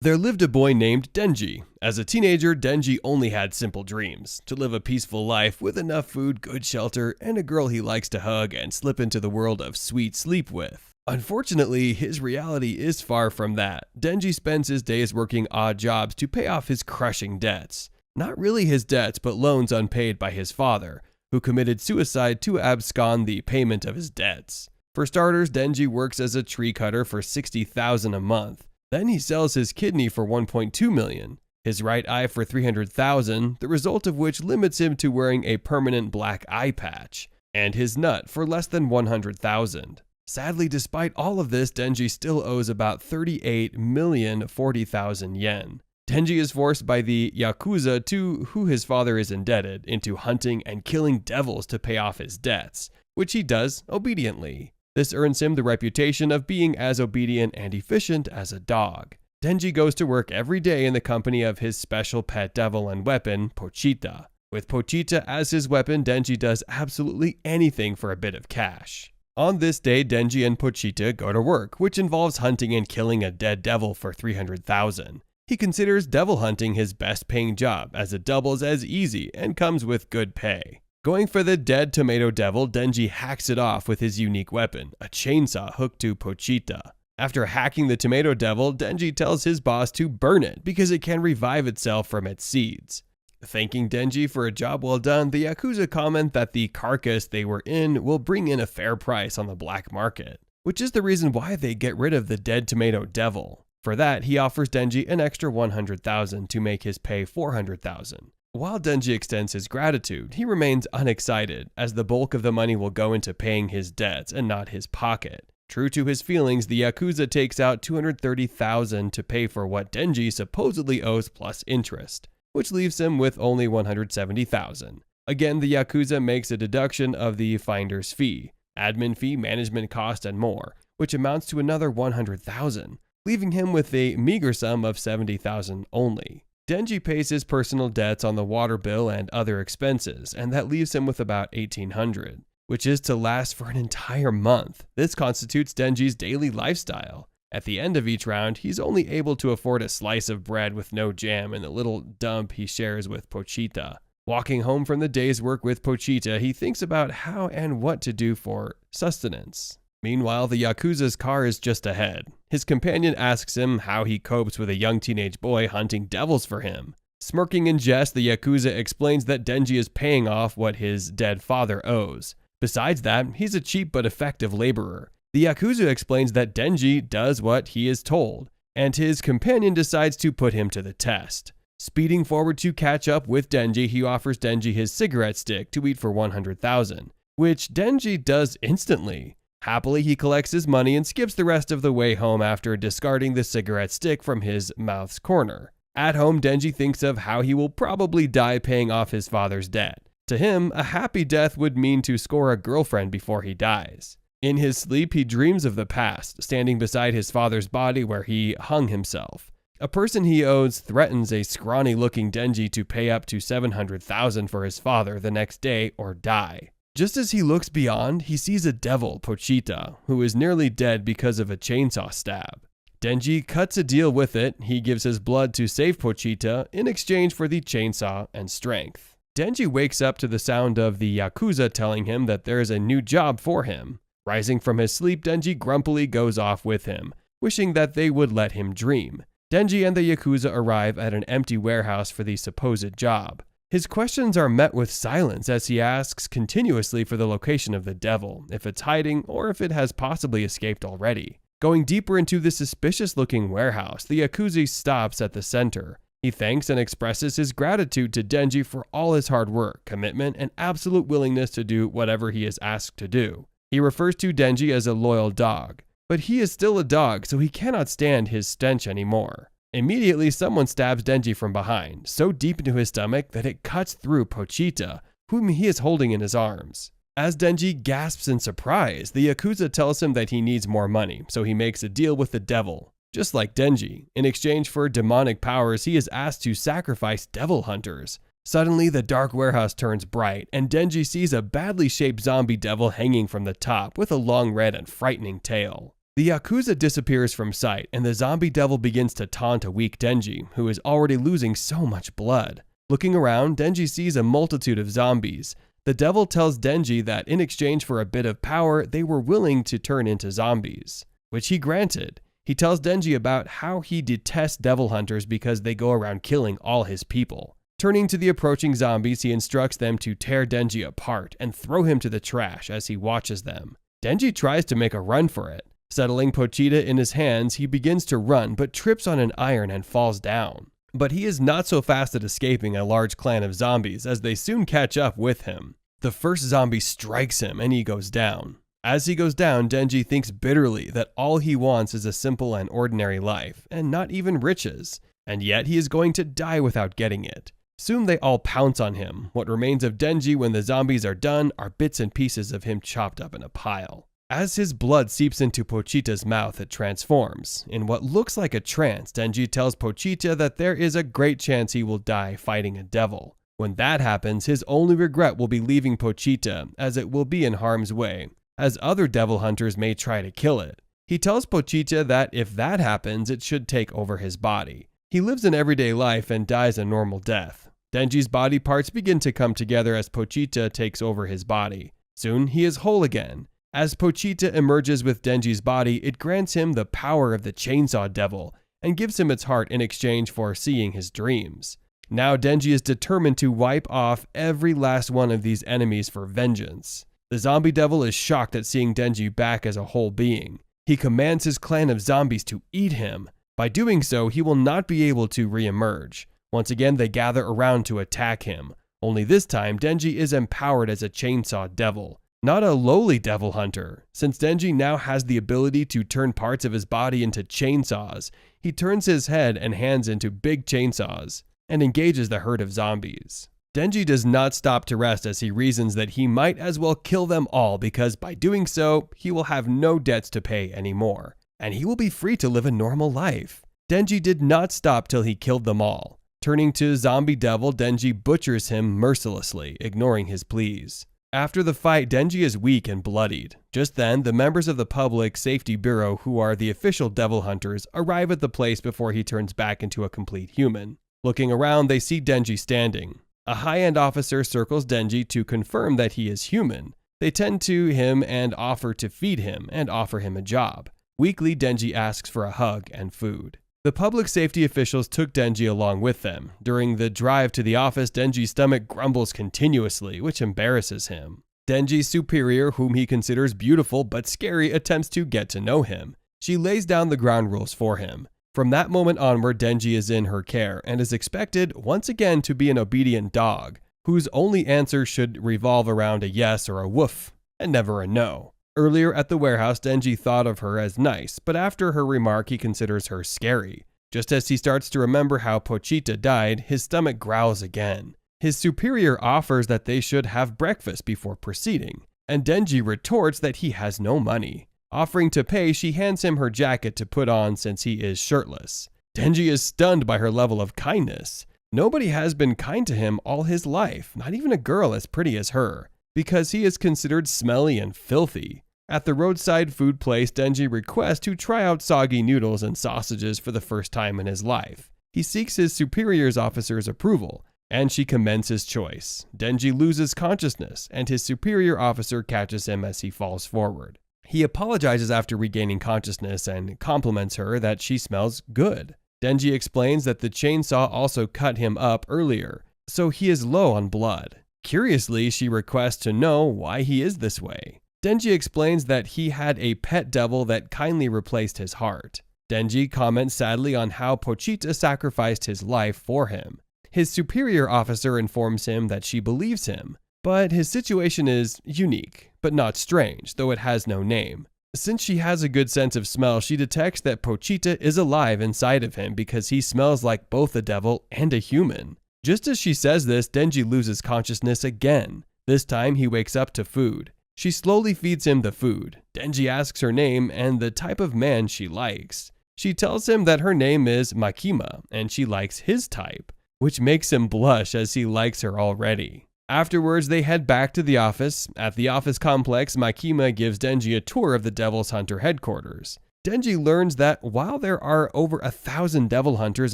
There lived a boy named Denji. As a teenager, Denji only had simple dreams: to live a peaceful life with enough food, good shelter, and a girl he likes to hug and slip into the world of sweet sleep with. Unfortunately, his reality is far from that. Denji spends his days working odd jobs to pay off his crushing debts. Not really his debts, but loans unpaid by his father, who committed suicide to abscond the payment of his debts. For starters, Denji works as a tree cutter for $60,000 a month. Then he sells his kidney for $1.2 million, his right eye for $300,000, the result of which limits him to wearing a permanent black eye patch, and his nut for less than $100,000. Sadly, despite all of this, Denji still owes about 38,040,000 yen. Denji is forced by the Yakuza, to who his father is indebted, into hunting and killing devils to pay off his debts, which he does obediently. This earns him the reputation of being as obedient and efficient as a dog. Denji goes to work every day in the company of his special pet devil and weapon, Pochita. With Pochita as his weapon, Denji does absolutely anything for a bit of cash. On this day, Denji and Pochita go to work, which involves hunting and killing a dead devil for $300,000. He considers devil hunting his best paying job, as it doubles as easy and comes with good pay. Going for the dead tomato devil, Denji hacks it off with his unique weapon, a chainsaw hooked to Pochita. After hacking the tomato devil, Denji tells his boss to burn it because it can revive itself from its seeds. Thanking Denji for a job well done, the Yakuza comment that the carcass they were in will bring in a fair price on the black market, which is the reason why they get rid of the dead tomato devil. For that, he offers Denji an extra $100,000 to make his pay $400,000. While Denji extends his gratitude, he remains unexcited, as the bulk of the money will go into paying his debts and not his pocket. True to his feelings, the Yakuza takes out $230,000 to pay for what Denji supposedly owes plus interest, which leaves him with only $170,000. Again, the Yakuza makes a deduction of the finder's fee, admin fee, management cost, and more, which amounts to another $100,000, leaving him with a meager sum of $70,000 only. Denji pays his personal debts on the water bill and other expenses, and that leaves him with about $1,800, which is to last for an entire month. This constitutes Denji's daily lifestyle. At the end of each round, he's only able to afford a slice of bread with no jam and the little dump he shares with Pochita. Walking home from the day's work with Pochita, he thinks about how and what to do for sustenance. Meanwhile, the Yakuza's car is just ahead. His companion asks him how he copes with a young teenage boy hunting devils for him. Smirking in jest, the Yakuza explains that Denji is paying off what his dead father owes. Besides that, he's a cheap but effective laborer. The Yakuza explains that Denji does what he is told, and his companion decides to put him to the test. Speeding forward to catch up with Denji, he offers Denji his cigarette stick to eat for $100,000, which Denji does instantly. Happily, he collects his money and skips the rest of the way home after discarding the cigarette stick from his mouth's corner. At home, Denji thinks of how he will probably die paying off his father's debt. To him, a happy death would mean to score a girlfriend before he dies. In his sleep, he dreams of the past, standing beside his father's body where he hung himself. A person he owes threatens a scrawny-looking Denji to pay up to $700,000 for his father the next day or die. Just as he looks beyond, he sees a devil, Pochita, who is nearly dead because of a chainsaw stab. Denji cuts a deal with it. He gives his blood to save Pochita in exchange for the chainsaw and strength. Denji wakes up to the sound of the Yakuza telling him that there is a new job for him. Rising from his sleep, Denji grumpily goes off with him, wishing that they would let him dream. Denji and the Yakuza arrive at an empty warehouse for the supposed job. His questions are met with silence as he asks continuously for the location of the devil, if it's hiding or if it has possibly escaped already. Going deeper into the suspicious-looking warehouse, the Yakuza stops at the center. He thanks and expresses his gratitude to Denji for all his hard work, commitment, and absolute willingness to do whatever he is asked to do. He refers to Denji as a loyal dog, but he is still a dog, so he cannot stand his stench anymore. Immediately, someone stabs Denji from behind, so deep into his stomach that it cuts through Pochita, whom he is holding in his arms. As Denji gasps in surprise, the Yakuza tells him that he needs more money, so he makes a deal with the devil. Just like Denji, in exchange for demonic powers, he is asked to sacrifice devil hunters. Suddenly, the dark warehouse turns bright, and Denji sees a badly shaped zombie devil hanging from the top with a long red and frightening tail. The Yakuza disappears from sight, and the zombie devil begins to taunt a weak Denji, who is already losing so much blood. Looking around, Denji sees a multitude of zombies. The devil tells Denji that in exchange for a bit of power, they were willing to turn into zombies, which he granted. He tells Denji about how he detests devil hunters because they go around killing all his people. Turning to the approaching zombies, he instructs them to tear Denji apart and throw him to the trash as he watches them. Denji tries to make a run for it. Settling Pochita in his hands, he begins to run but trips on an iron and falls down. But he is not so fast at escaping a large clan of zombies, as they soon catch up with him. The first zombie strikes him and he goes down. As he goes down, Denji thinks bitterly that all he wants is a simple and ordinary life, and not even riches, and yet he is going to die without getting it. Soon they all pounce on him. What remains of Denji when the zombies are done are bits and pieces of him chopped up in a pile. As his blood seeps into Pochita's mouth, it transforms. In what looks like a trance, Denji tells Pochita that there is a great chance he will die fighting a devil. When that happens, his only regret will be leaving Pochita, as it will be in harm's way, as other devil hunters may try to kill it. He tells Pochita that if that happens, it should take over his body. He lives an everyday life and dies a normal death. Denji's body parts begin to come together as Pochita takes over his body. Soon he is whole again. As Pochita emerges with Denji's body, it grants him the power of the Chainsaw Devil and gives him its heart in exchange for seeing his dreams. Now Denji is determined to wipe off every last one of these enemies for vengeance. The zombie devil is shocked at seeing Denji back as a whole being. He commands his clan of zombies to eat him. By doing so, he will not be able to re-emerge. Once again, they gather around to attack him. Only this time, Denji is empowered as a Chainsaw Devil. Not a lowly devil hunter. Since Denji now has the ability to turn parts of his body into chainsaws, he turns his head and hands into big chainsaws and engages the herd of zombies. Denji does not stop to rest as he reasons that he might as well kill them all because by doing so, he will have no debts to pay anymore, and he will be free to live a normal life. Denji did not stop till he killed them all. Turning to Zombie Devil, Denji butchers him mercilessly, ignoring his pleas. After the fight, Denji is weak and bloodied. Just then, the members of the Public Safety Bureau, who are the official devil hunters, arrive at the place before he turns back into a complete human. Looking around, they see Denji standing. A high-end officer circles Denji to confirm that he is human. They tend to him and offer to feed him and offer him a job. Weakly, Denji asks for a hug and food. The public safety officials took Denji along with them. During the drive to the office, Denji's stomach grumbles continuously, which embarrasses him. Denji's superior, whom he considers beautiful but scary, attempts to get to know him. She lays down the ground rules for him. From that moment onward, Denji is in her care and is expected once again to be an obedient dog, whose only answer should revolve around a yes or a woof, and never a no. Earlier at the warehouse, Denji thought of her as nice, but after her remark, he considers her scary. Just as he starts to remember how Pochita died, his stomach growls again. His superior offers that they should have breakfast before proceeding, and Denji retorts that he has no money. Offering to pay, she hands him her jacket to put on since he is shirtless. Denji is stunned by her level of kindness. Nobody has been kind to him all his life, not even a girl as pretty as her, because he is considered smelly and filthy. At the roadside food place, Denji requests to try out soggy noodles and sausages for the first time in his life. He seeks his superior's officer's approval, and she commends his choice. Denji loses consciousness, and his superior officer catches him as he falls forward. He apologizes after regaining consciousness and compliments her that she smells good. Denji explains that the chainsaw also cut him up earlier, so he is low on blood. Curiously, she requests to know why he is this way. Denji explains that he had a pet devil that kindly replaced his heart. Denji comments sadly on how Pochita sacrificed his life for him. His superior officer informs him that she believes him, but his situation is unique, but not strange, though it has no name. Since she has a good sense of smell, she detects that Pochita is alive inside of him because he smells like both a devil and a human. Just as she says this, Denji loses consciousness again. This time he wakes up to food. She slowly feeds him the food. Denji asks her name and the type of man she likes. She tells him that her name is Makima and she likes his type, which makes him blush as he likes her already. Afterwards, they head back to the office. At the office complex, Makima gives Denji a tour of the Devil's Hunter headquarters. Denji learns that while there are over 1,000 devil hunters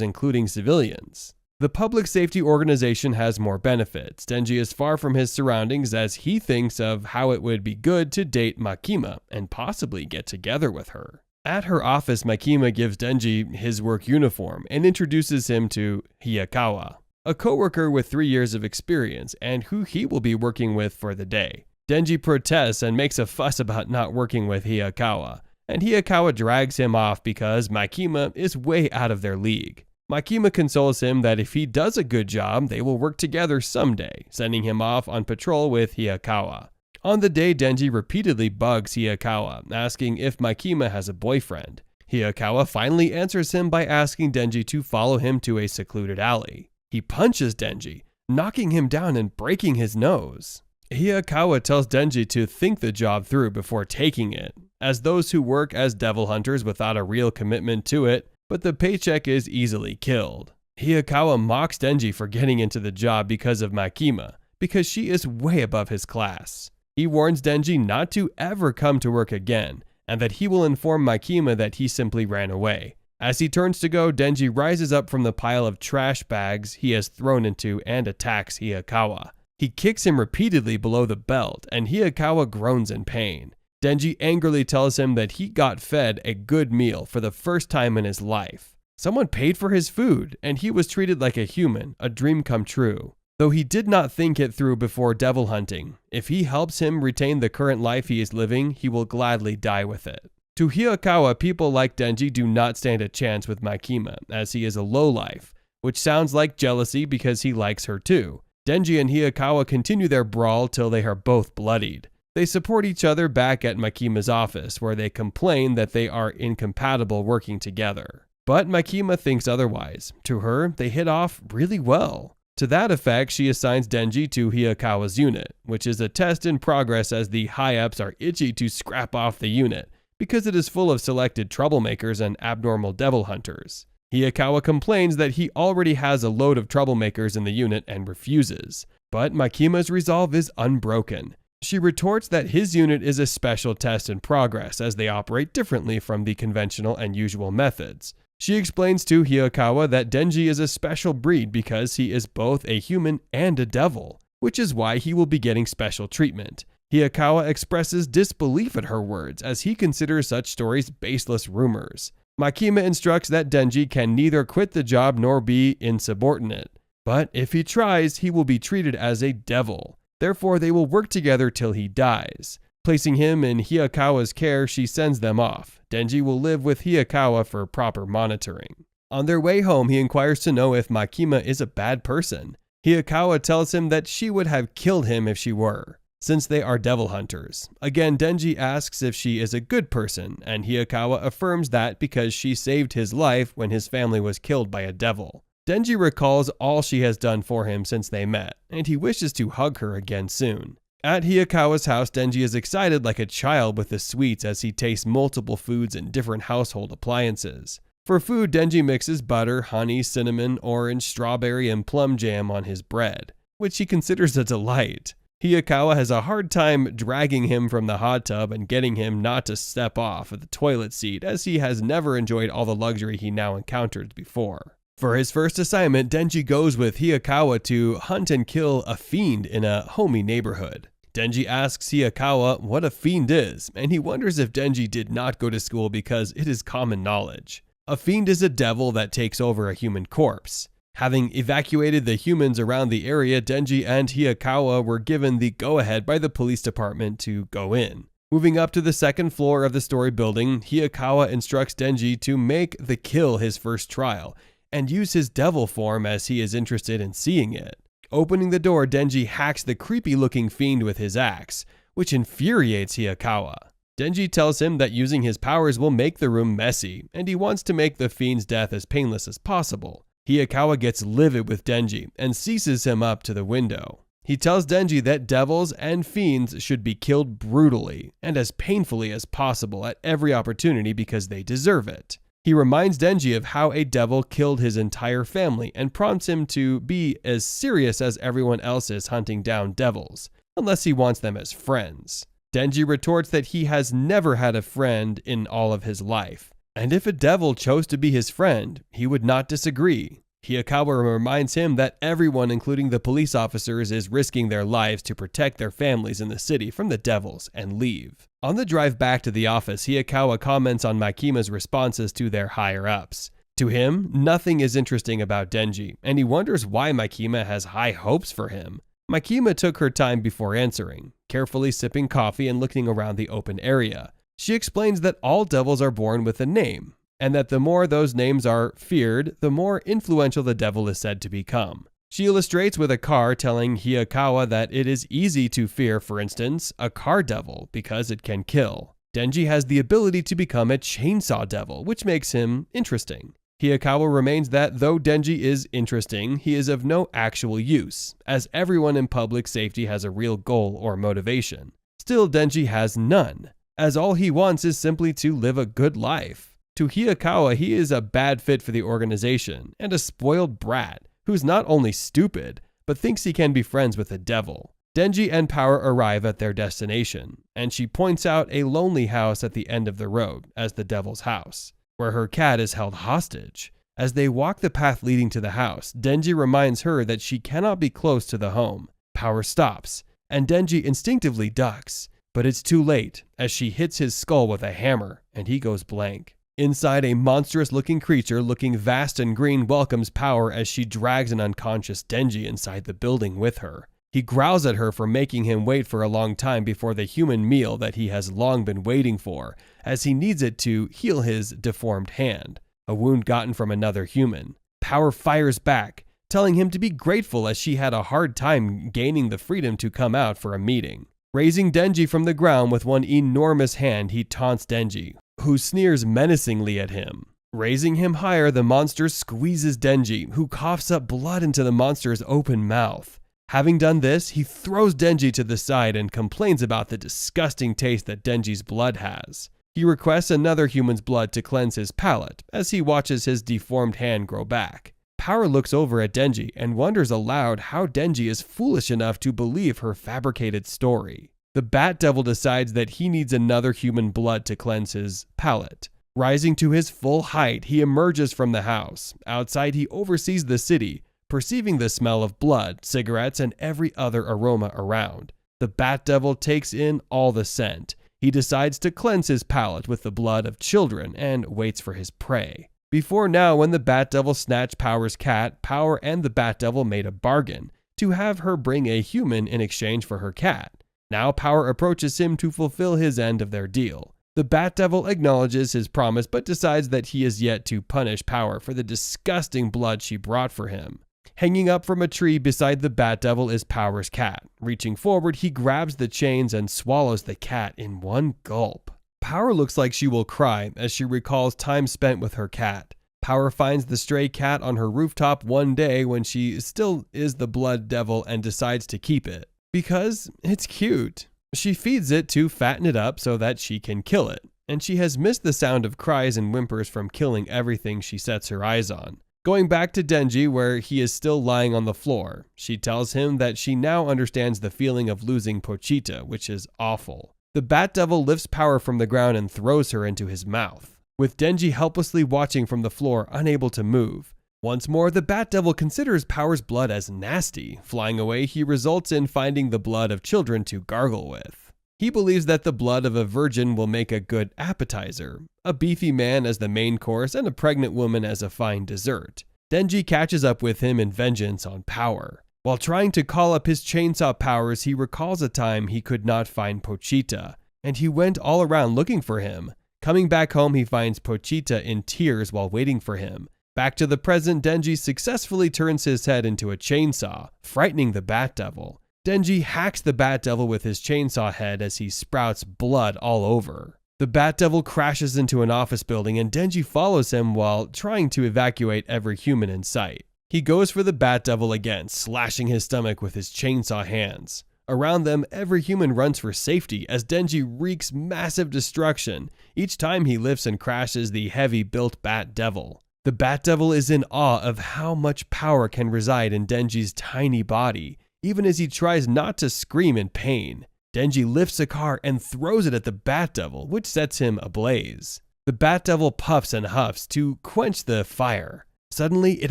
including civilians, the public safety organization has more benefits. Denji is far from his surroundings as he thinks of how it would be good to date Makima and possibly get together with her. At her office, Makima gives Denji his work uniform and introduces him to Hayakawa, a coworker with 3 years of experience and who he will be working with for the day. Denji protests and makes a fuss about not working with Hayakawa, and Hayakawa drags him off because Makima is way out of their league. Makima consoles him that if he does a good job, they will work together someday, sending him off on patrol with Hayakawa. On the day, Denji repeatedly bugs Hayakawa, asking if Makima has a boyfriend. Hayakawa finally answers him by asking Denji to follow him to a secluded alley. He punches Denji, knocking him down and breaking his nose. Hayakawa tells Denji to think the job through before taking it, as those who work as devil hunters without a real commitment to it, but the paycheck is easily killed. Hayakawa mocks Denji for getting into the job because of Makima, because she is way above his class. He warns Denji not to ever come to work again, and that he will inform Makima that he simply ran away. As he turns to go, Denji rises up from the pile of trash bags he has thrown into and attacks Hayakawa. He kicks him repeatedly below the belt, and Hayakawa groans in pain. Denji angrily tells him that he got fed a good meal for the first time in his life. Someone paid for his food, and he was treated like a human, a dream come true. Though he did not think it through before devil hunting, if he helps him retain the current life he is living, he will gladly die with it. To Hayakawa, people like Denji do not stand a chance with Makima, as he is a lowlife, which sounds like jealousy because he likes her too. Denji and Hayakawa continue their brawl till they are both bloodied. They support each other back at Makima's office, where they complain that they are incompatible working together. But Makima thinks otherwise. To her, they hit off really well. To that effect, she assigns Denji to Hayakawa's unit, which is a test in progress as the high-ups are itchy to scrap off the unit, because it is full of selected troublemakers and abnormal devil hunters. Hayakawa complains that he already has a load of troublemakers in the unit and refuses, but Makima's resolve is unbroken. She retorts that his unit is a special test in progress as they operate differently from the conventional and usual methods. She explains to Hayakawa that Denji is a special breed because he is both a human and a devil, which is why he will be getting special treatment. Hayakawa expresses disbelief at her words as he considers such stories baseless rumors. Makima instructs that Denji can neither quit the job nor be insubordinate, but if he tries, he will be treated as a devil. Therefore, they will work together till he dies. Placing him in Hayakawa's care, she sends them off. Denji will live with Hayakawa for proper monitoring. On their way home, he inquires to know if Makima is a bad person. Hayakawa tells him that she would have killed him if she were, since they are devil hunters. Again, Denji asks if she is a good person, and Hayakawa affirms that because she saved his life when his family was killed by a devil. Denji recalls all she has done for him since they met, and he wishes to hug her again soon. At Hayakawa's house, Denji is excited like a child with the sweets as he tastes multiple foods and different household appliances. For food, Denji mixes butter, honey, cinnamon, orange, strawberry, and plum jam on his bread, which he considers a delight. Hayakawa has a hard time dragging him from the hot tub and getting him not to step off of the toilet seat, as he has never enjoyed all the luxury he now encounters before. For his first assignment, Denji goes with Hayakawa to hunt and kill a fiend in a homey neighborhood. Denji asks Hayakawa what a fiend is, and he wonders if Denji did not go to school because it is common knowledge. A fiend is a devil that takes over a human corpse. Having evacuated the humans around the area, Denji and Hayakawa were given the go-ahead by the police department to go in. Moving up to the second floor of the story building, Hayakawa instructs Denji to make the kill his first trial, and use his devil form as he is interested in seeing it. Opening the door, Denji hacks the creepy-looking fiend with his axe, which infuriates Hayakawa. Denji tells him that using his powers will make the room messy, and he wants to make the fiend's death as painless as possible. Hayakawa gets livid with Denji and seizes him up to the window. He tells Denji that devils and fiends should be killed brutally and as painfully as possible at every opportunity because they deserve it. He reminds Denji of how a devil killed his entire family and prompts him to be as serious as everyone else is hunting down devils, unless he wants them as friends. Denji retorts that he has never had a friend in all of his life, and if a devil chose to be his friend, he would not disagree. Hayakawa reminds him that everyone, including the police officers, is risking their lives to protect their families in the city from the devils and leave. On the drive back to the office, Hayakawa comments on Makima's responses to their higher-ups. To him, nothing is interesting about Denji, and he wonders why Makima has high hopes for him. Makima took her time before answering, carefully sipping coffee and looking around the open area. She explains that all devils are born with a name, and that the more those names are feared, the more influential the devil is said to become. She illustrates with a car, telling Hayakawa that it is easy to fear, for instance, a car devil because it can kill. Denji has the ability to become a chainsaw devil, which makes him interesting. Hayakawa remains that though Denji is interesting, he is of no actual use, as everyone in public safety has a real goal or motivation. Still, Denji has none, as all he wants is simply to live a good life. To Hayakawa, he is a bad fit for the organization, and a spoiled brat, who's not only stupid, but thinks he can be friends with the devil. Denji and Power arrive at their destination, and she points out a lonely house at the end of the road as the devil's house, where her cat is held hostage. As they walk the path leading to the house, Denji reminds her that she cannot be close to the home. Power stops, and Denji instinctively ducks, but it's too late as she hits his skull with a hammer, and he goes blank. Inside, a monstrous-looking creature looking vast and green welcomes Power as she drags an unconscious Denji inside the building with her. He growls at her for making him wait for a long time before the human meal that he has long been waiting for, as he needs it to heal his deformed hand, a wound gotten from another human. Power fires back, telling him to be grateful as she had a hard time gaining the freedom to come out for a meeting. Raising Denji from the ground with one enormous hand, he taunts Denji, who sneers menacingly at him. Raising him higher, the monster squeezes Denji, who coughs up blood into the monster's open mouth. Having done this, he throws Denji to the side and complains about the disgusting taste that Denji's blood has. He requests another human's blood to cleanse his palate as he watches his deformed hand grow back. Power looks over at Denji and wonders aloud how Denji is foolish enough to believe her fabricated story. The Bat Devil decides that he needs another human blood to cleanse his palate. Rising to his full height, he emerges from the house. Outside, he oversees the city, perceiving the smell of blood, cigarettes, and every other aroma around. The Bat Devil takes in all the scent. He decides to cleanse his palate with the blood of children and waits for his prey. Before now, when the Bat Devil snatched Power's cat, Power and the Bat Devil made a bargain to have her bring a human in exchange for her cat. Now Power approaches him to fulfill his end of their deal. The Bat Devil acknowledges his promise but decides that he is yet to punish Power for the disgusting blood she brought for him. Hanging up from a tree beside the Bat Devil is Power's cat. Reaching forward, he grabs the chains and swallows the cat in one gulp. Power looks like she will cry as she recalls time spent with her cat. Power finds the stray cat on her rooftop one day when she still is the Blood Devil and decides to keep it, because it's cute. She feeds it to fatten it up so that she can kill it, and she has missed the sound of cries and whimpers from killing everything she sets her eyes on. Going back to Denji, where he is still lying on the floor, she tells him that she now understands the feeling of losing Pochita, which is awful. The Bat Devil lifts Power from the ground and throws her into his mouth, with Denji helplessly watching from the floor, unable to move. Once more, the Bat Devil considers Power's blood as nasty. Flying away, he results in finding the blood of children to gargle with. He believes that the blood of a virgin will make a good appetizer, a beefy man as the main course, and a pregnant woman as a fine dessert. Denji catches up with him in vengeance on Power. While trying to call up his chainsaw powers, he recalls a time he could not find Pochita, and he went all around looking for him. Coming back home, he finds Pochita in tears while waiting for him. Back to the present, Denji successfully turns his head into a chainsaw, frightening the Bat Devil. Denji hacks the Bat Devil with his chainsaw head as he sprouts blood all over. The Bat Devil crashes into an office building and Denji follows him while trying to evacuate every human in sight. He goes for the Bat Devil again, slashing his stomach with his chainsaw hands. Around them, every human runs for safety as Denji wreaks massive destruction each time he lifts and crashes the heavy-built Bat Devil. The Bat Devil is in awe of how much power can reside in Denji's tiny body, even as he tries not to scream in pain. Denji lifts a car and throws it at the Bat Devil, which sets him ablaze. The Bat Devil puffs and huffs to quench the fire. Suddenly, it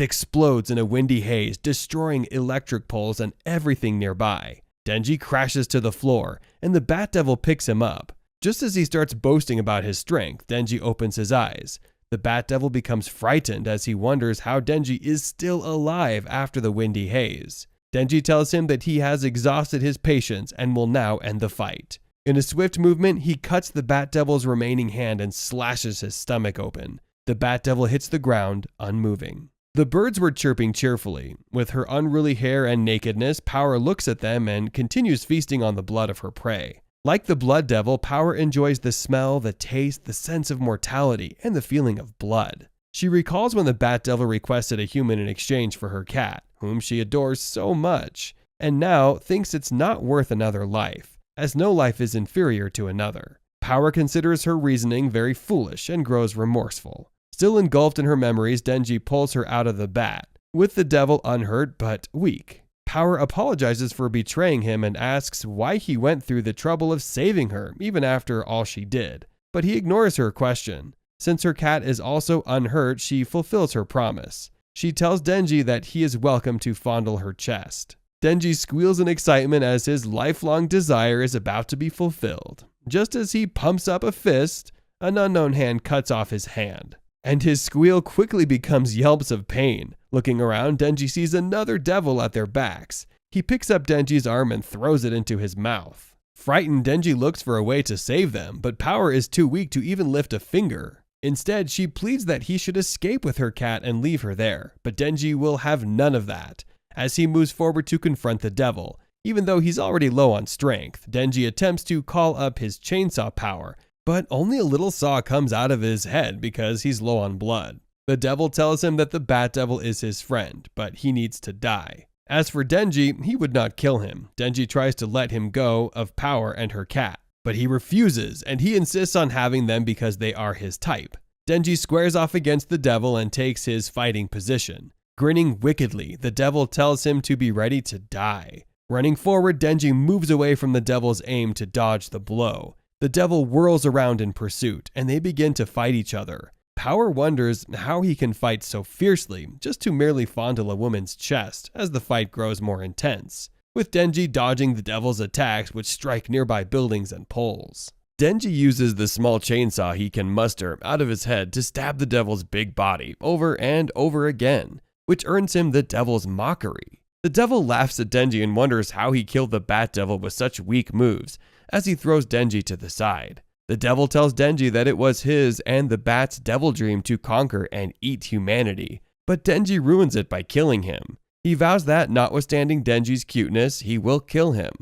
explodes in a windy haze, destroying electric poles and everything nearby. Denji crashes to the floor, and the Bat Devil picks him up. Just as he starts boasting about his strength, Denji opens his eyes. The Bat Devil becomes frightened as he wonders how Denji is still alive after the windy haze. Denji tells him that he has exhausted his patience and will now end the fight. In a swift movement, he cuts the Bat Devil's remaining hand and slashes his stomach open. The Bat Devil hits the ground, unmoving. The birds were chirping cheerfully. With her unruly hair and nakedness, Power looks at them and continues feasting on the blood of her prey. Like the Blood Devil, Power enjoys the smell, the taste, the sense of mortality, and the feeling of blood. She recalls when the Bat Devil requested a human in exchange for her cat, whom she adores so much, and now thinks it's not worth another life, as no life is inferior to another. Power considers her reasoning very foolish and grows remorseful. Still engulfed in her memories, Denji pulls her out of the bat, with the devil unhurt but weak. Power apologizes for betraying him and asks why he went through the trouble of saving her, even after all she did. But he ignores her question. Since her cat is also unhurt, she fulfills her promise. She tells Denji that he is welcome to fondle her chest. Denji squeals in excitement as his lifelong desire is about to be fulfilled. Just as he pumps up a fist, an unknown hand cuts off his hand, and his squeal quickly becomes yelps of pain. Looking around, Denji sees another devil at their backs. He picks up Denji's arm and throws it into his mouth. Frightened, Denji looks for a way to save them, but Power is too weak to even lift a finger. Instead, she pleads that he should escape with her cat and leave her there, but Denji will have none of that. As he moves forward to confront the devil, even though he's already low on strength, Denji attempts to call up his chainsaw power, but only a little saw comes out of his head because he's low on blood. The devil tells him that the Bat Devil is his friend, but he needs to die. As for Denji, he would not kill him. Denji tries to let him go of Power and her cat, but he refuses, and he insists on having them because they are his type. Denji squares off against the devil and takes his fighting position. Grinning wickedly, the devil tells him to be ready to die. Running forward, Denji moves away from the devil's aim to dodge the blow. The devil whirls around in pursuit, and they begin to fight each other. Power wonders how he can fight so fiercely, just to merely fondle a woman's chest, as the fight grows more intense, with Denji dodging the devil's attacks which strike nearby buildings and poles. Denji uses the small chainsaw he can muster out of his head to stab the devil's big body over and over again, which earns him the devil's mockery. The devil laughs at Denji and wonders how he killed the Bat Devil with such weak moves, as he throws Denji to the side. The devil tells Denji that it was his and the Bat's devil dream to conquer and eat humanity, but Denji ruins it by killing him. He vows that, notwithstanding Denji's cuteness, he will kill him.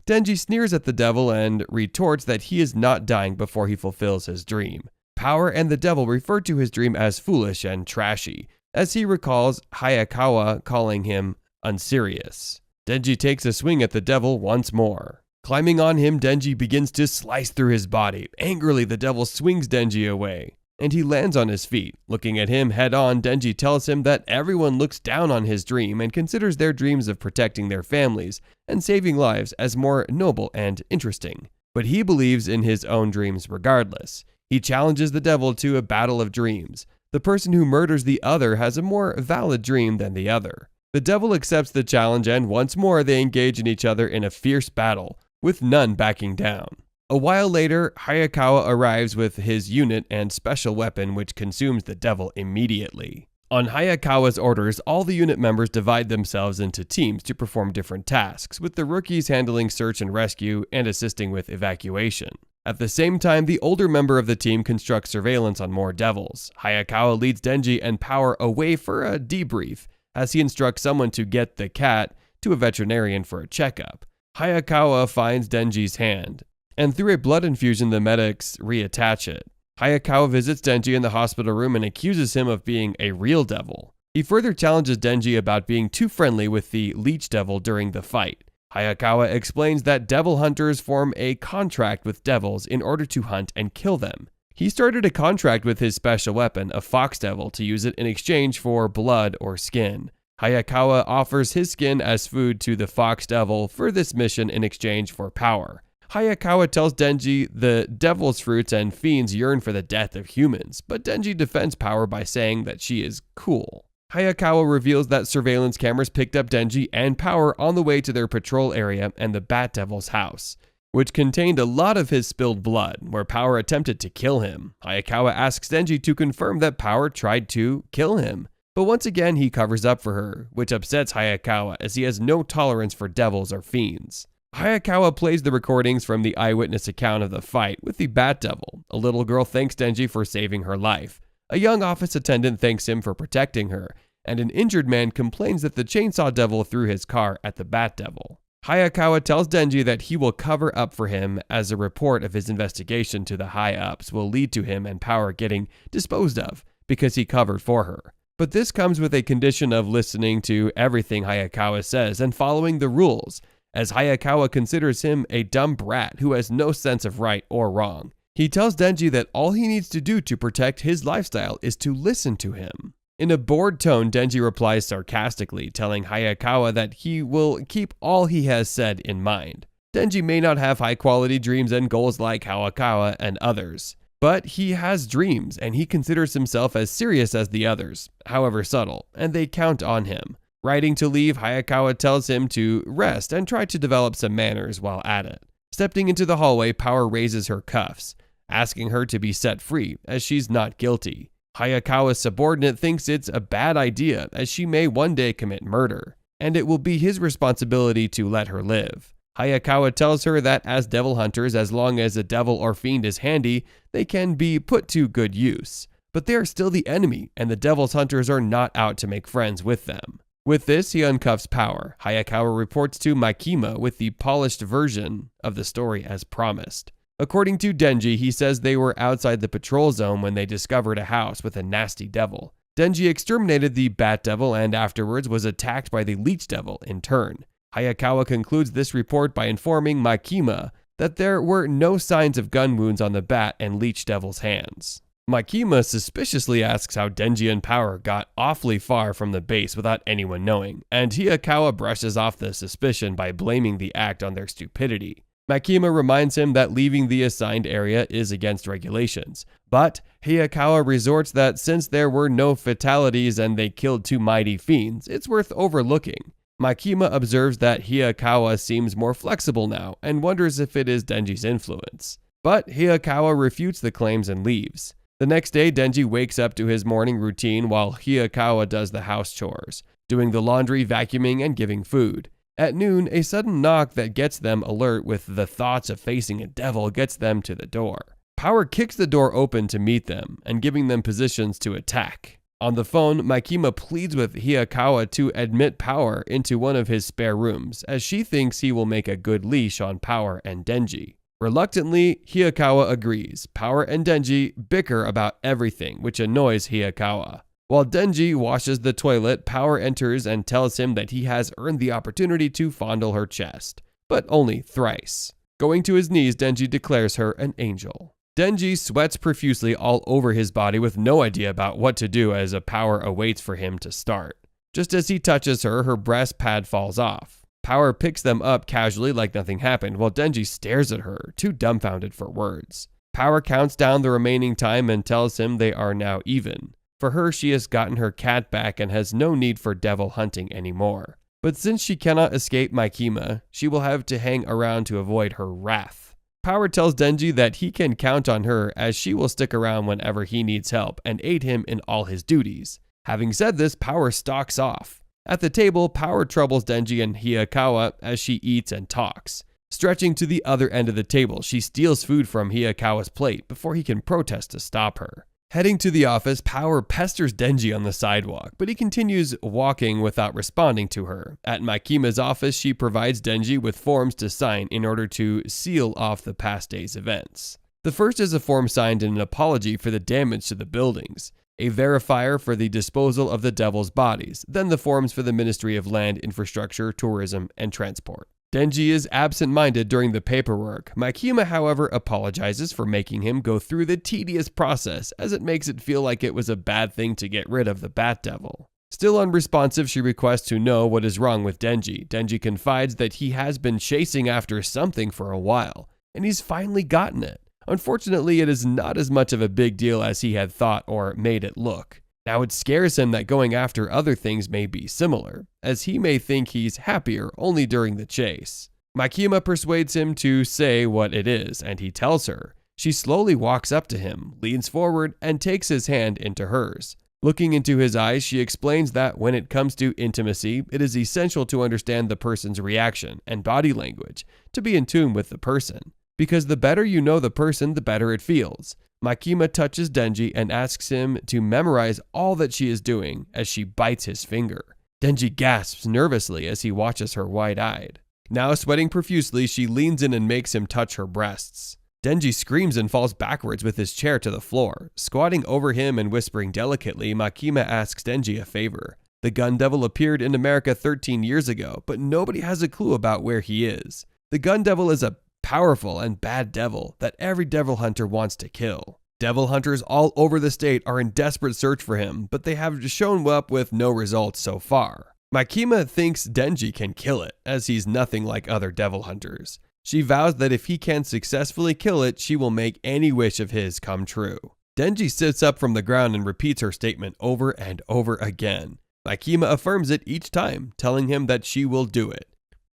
Denji sneers at the devil and retorts that he is not dying before he fulfills his dream. Power and the devil refer to his dream as foolish and trashy, as he recalls Hayakawa calling him unserious. Denji takes a swing at the devil once more. Climbing on him, Denji begins to slice through his body. Angrily, the devil swings Denji away, and he lands on his feet. Looking at him head on, Denji tells him that everyone looks down on his dream and considers their dreams of protecting their families and saving lives as more noble and interesting. But he believes in his own dreams regardless. He challenges the devil to a battle of dreams. The person who murders the other has a more valid dream than the other. The devil accepts the challenge, and once more they engage in each other in a fierce battle, with none backing down. A while later, Hayakawa arrives with his unit and special weapon, which consumes the devil immediately. On Hayakawa's orders, all the unit members divide themselves into teams to perform different tasks, with the rookies handling search and rescue and assisting with evacuation. At the same time, the older member of the team constructs surveillance on more devils. Hayakawa leads Denji and Power away for a debrief, as he instructs someone to get the cat to a veterinarian for a checkup. Hayakawa finds Denji's hand, and through a blood infusion, the medics reattach it. Hayakawa visits Denji in the hospital room and accuses him of being a real devil. He further challenges Denji about being too friendly with the leech devil during the fight. Hayakawa explains that devil hunters form a contract with devils in order to hunt and kill them. He started a contract with his special weapon, a fox devil, to use it in exchange for blood or skin. Hayakawa offers his skin as food to the fox devil for this mission in exchange for power. Hayakawa tells Denji the devil's fruits and fiends yearn for the death of humans, but Denji defends Power by saying that she is cool. Hayakawa reveals that surveillance cameras picked up Denji and Power on the way to their patrol area and the Bat Devil's house, which contained a lot of his spilled blood, where Power attempted to kill him. Hayakawa asks Denji to confirm that Power tried to kill him, but once again he covers up for her, which upsets Hayakawa as he has no tolerance for devils or fiends. Hayakawa plays the recordings from the eyewitness account of the fight with the Bat Devil. A little girl thanks Denji for saving her life. A young office attendant thanks him for protecting her, and an injured man complains that the Chainsaw Devil threw his car at the Bat Devil. Hayakawa tells Denji that he will cover up for him as a report of his investigation to the high-ups will lead to him and Power getting disposed of because he covered for her. But this comes with a condition of listening to everything Hayakawa says and following the rules, as Hayakawa considers him a dumb brat who has no sense of right or wrong. He tells Denji that all he needs to do to protect his lifestyle is to listen to him. In a bored tone, Denji replies sarcastically, telling Hayakawa that he will keep all he has said in mind. Denji may not have high-quality dreams and goals like Hayakawa and others, but he has dreams and he considers himself as serious as the others, however subtle, and they count on him. Writing to leave, Hayakawa tells him to rest and try to develop some manners while at it. Stepping into the hallway, Power raises her cuffs, asking her to be set free as she's not guilty. Hayakawa's subordinate thinks it's a bad idea as she may one day commit murder, and it will be his responsibility to let her live. Hayakawa tells her that as devil hunters, as long as a devil or fiend is handy, they can be put to good use. But they are still the enemy, and the devil's hunters are not out to make friends with them. With this, he uncuffs Power. Hayakawa reports to Makima with the polished version of the story as promised. According to Denji, he says they were outside the patrol zone when they discovered a house with a nasty devil. Denji exterminated the Bat Devil and afterwards was attacked by the Leech Devil in turn. Hayakawa concludes this report by informing Makima that there were no signs of gun wounds on the Bat and Leech Devil's hands. Makima suspiciously asks how Denji and Power got awfully far from the base without anyone knowing, and Hayakawa brushes off the suspicion by blaming the act on their stupidity. Makima reminds him that leaving the assigned area is against regulations, but Hayakawa resorts that since there were no fatalities and they killed two mighty fiends, it's worth overlooking. Makima observes that Hayakawa seems more flexible now and wonders if it is Denji's influence. But Hayakawa refutes the claims and leaves. The next day, Denji wakes up to his morning routine while Hayakawa does the house chores, doing the laundry, vacuuming, and giving food. At noon, a sudden knock that gets them alert with the thoughts of facing a devil gets them to the door. Power kicks the door open to meet them and giving them positions to attack. On the phone, Makima pleads with Hayakawa to admit Power into one of his spare rooms, as she thinks he will make a good leash on Power and Denji. Reluctantly, Hayakawa agrees. Power and Denji bicker about everything, which annoys Hayakawa. While Denji washes the toilet, Power enters and tells him that he has earned the opportunity to fondle her chest, but only thrice. Going to his knees, Denji declares her an angel. Denji sweats profusely all over his body with no idea about what to do as a Power awaits for him to start. Just as he touches her, her breast pad falls off. Power picks them up casually like nothing happened, while Denji stares at her, too dumbfounded for words. Power counts down the remaining time and tells him they are now even. For her, she has gotten her cat back and has no need for devil hunting anymore. But since she cannot escape Makima, she will have to hang around to avoid her wrath. Power tells Denji that he can count on her as she will stick around whenever he needs help and aid him in all his duties. Having said this, Power stalks off. At the table, Power troubles Denji and Hayakawa as she eats and talks. Stretching to the other end of the table, she steals food from Hayakawa's plate before he can protest to stop her. Heading to the office, Power pesters Denji on the sidewalk, but he continues walking without responding to her. At Makima's office, she provides Denji with forms to sign in order to seal off the past day's events. The first is a form signed in an apology for the damage to the buildings, a verifier for the disposal of the devil's bodies, then the forms for the Ministry of Land, Infrastructure, Tourism, and Transport. Denji is absent-minded during the paperwork. Makima, however, apologizes for making him go through the tedious process, as it makes it feel like it was a bad thing to get rid of the Bat Devil. Still unresponsive, she requests to know what is wrong with Denji. Denji confides that he has been chasing after something for a while, and he's finally gotten it. Unfortunately, it is not as much of a big deal as he had thought or made it look. Now it scares him that going after other things may be similar, as he may think he's happier only during the chase. Makima persuades him to say what it is, and he tells her. She slowly walks up to him, leans forward, and takes his hand into hers. Looking into his eyes, she explains that when it comes to intimacy, it is essential to understand the person's reaction and body language to be in tune with the person. Because the better you know the person, the better it feels. Makima touches Denji and asks him to memorize all that she is doing as she bites his finger. Denji gasps nervously as he watches her wide-eyed. Now sweating profusely, she leans in and makes him touch her breasts. Denji screams and falls backwards with his chair to the floor. Squatting over him and whispering delicately, Makima asks Denji a favor. The Gun Devil appeared in America 13 years ago, but nobody has a clue about where he is. The Gun Devil is a powerful and bad devil that every devil hunter wants to kill. Devil hunters all over the state are in desperate search for him, but they have shown up with no results so far. Makima thinks Denji can kill it, as he's nothing like other devil hunters. She vows that if he can successfully kill it, she will make any wish of his come true. Denji sits up from the ground and repeats her statement over and over again. Makima affirms it each time, telling him that she will do it.